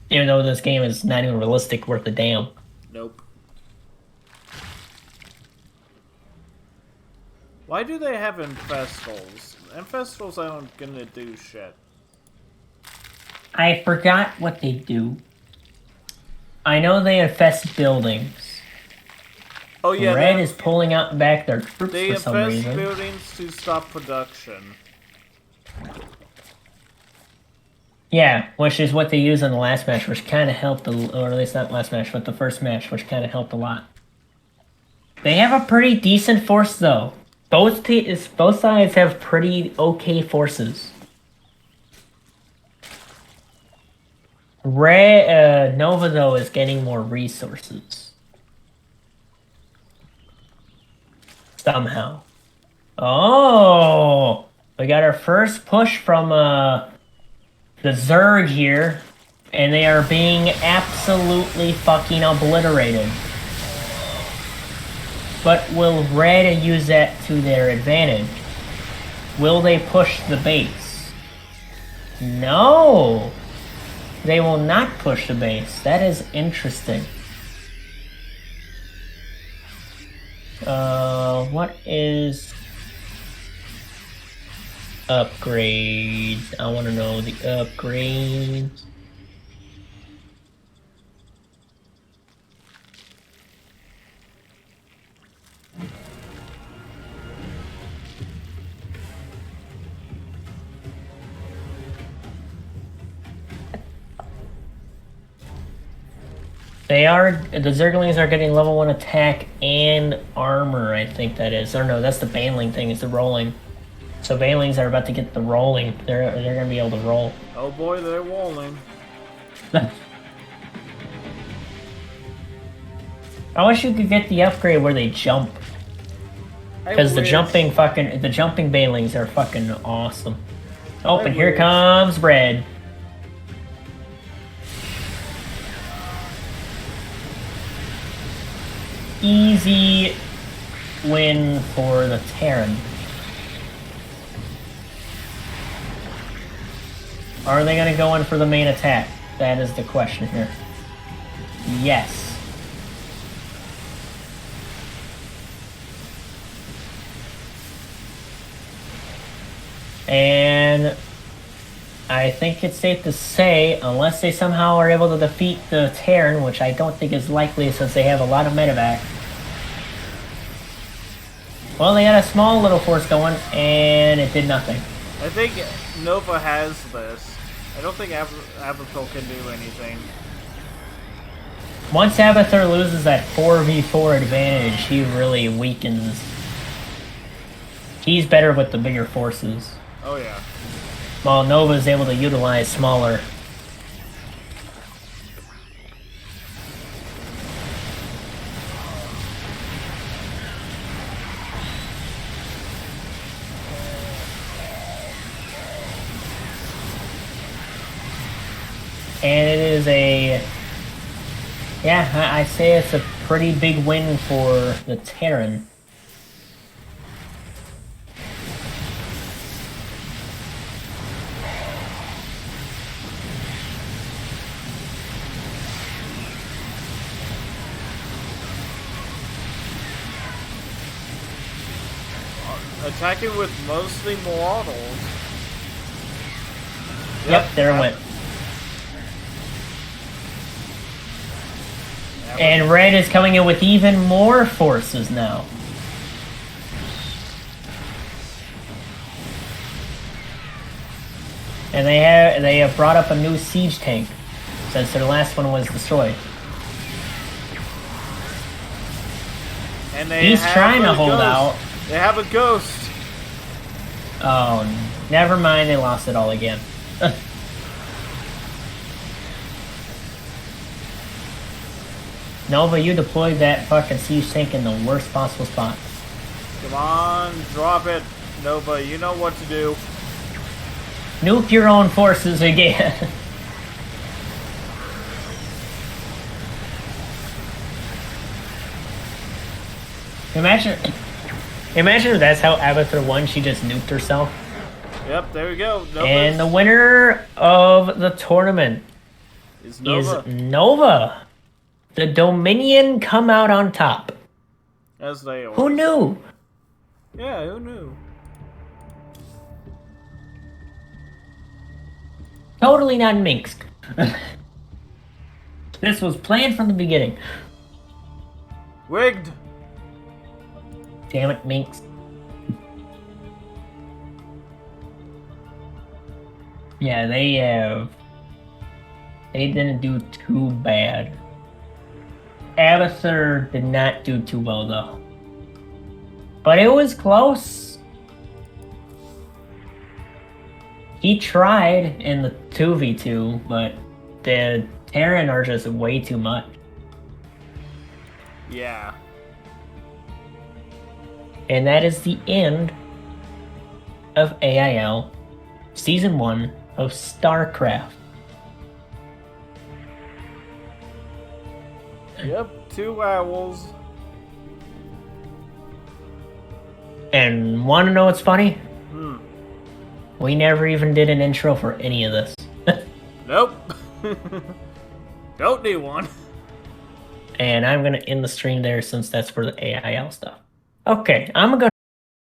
Even though this game is not even realistic worth a damn. Nope. Why do they have infestals? Infestals aren't gonna do shit. I forgot what they do. I know they infest buildings. Oh yeah, Red is pulling out back their troops they for some reason. infest buildings to stop production. Yeah, which is what they used in the last match, which kind of helped, or at least not last match, but the first match, which kind of helped a lot. They have a pretty decent force, though. Both sides have pretty okay forces. Nova, though, is getting more resources. Somehow. Oh! We got our first push from, the Zerg here, and they are being absolutely fucking obliterated. But will Red use that to their advantage? Will they push the base? No! They will not push the base. That is interesting. What is... upgrades? I want to know the upgrades. The Zerglings are getting level 1 attack and armor, I think that is. Or no, that's the Baneling thing, it's the rolling. So Banelings are about to get the rolling. They're gonna be able to roll. Oh boy, they're rolling. I wish you could get the upgrade where they jump. Because the jumping Banelings are fucking awesome. Oh, and here comes Red. Easy win for the Terran. Are they going to go in for the main attack? That is the question here. Yes. And I think it's safe to say, unless they somehow are able to defeat the Terran, which I don't think is likely since they have a lot of medevac. Well, they had a small little force going, and it did nothing. I think Nova has this. I don't think Abathur can do anything. Once Abathur loses that 4v4 advantage, he really weakens. He's better with the bigger forces. Oh yeah. While Nova is able to utilize smaller. And it is I say it's a pretty big win for the Terran. Attacking with mostly Marauders. Yep, there it went. And Red is coming in with even more forces now. And they have brought up a new siege tank since their last one was destroyed. And he's trying to hold out. They have a ghost. Oh, never mind. They lost it all again. Nova, you deployed that fucking siege tank in the worst possible spot. Come on, drop it, Nova. You know what to do. Nuke your own forces again. Imagine if that's how Abathur won. She just nuked herself. Yep, there we go. Nova's... And the winner of the tournament is Nova. The Dominion come out on top. As they always. Who knew? Yeah, who knew? Totally not Minsk. This was planned from the beginning. Wigged. Damn it, Minsk. Yeah, they didn't do too bad. Abathur did not do too well though. But it was close. He tried in the 2v2, but the Terran are just way too much. Yeah. And that is the end of AIL Season 1 of Starcraft. Yep, 2 owls. And want to know what's funny? Hmm. We never even did an intro for any of this. Nope. Don't need one. And I'm going to end the stream there since that's for the AIL stuff. Okay, I'm going to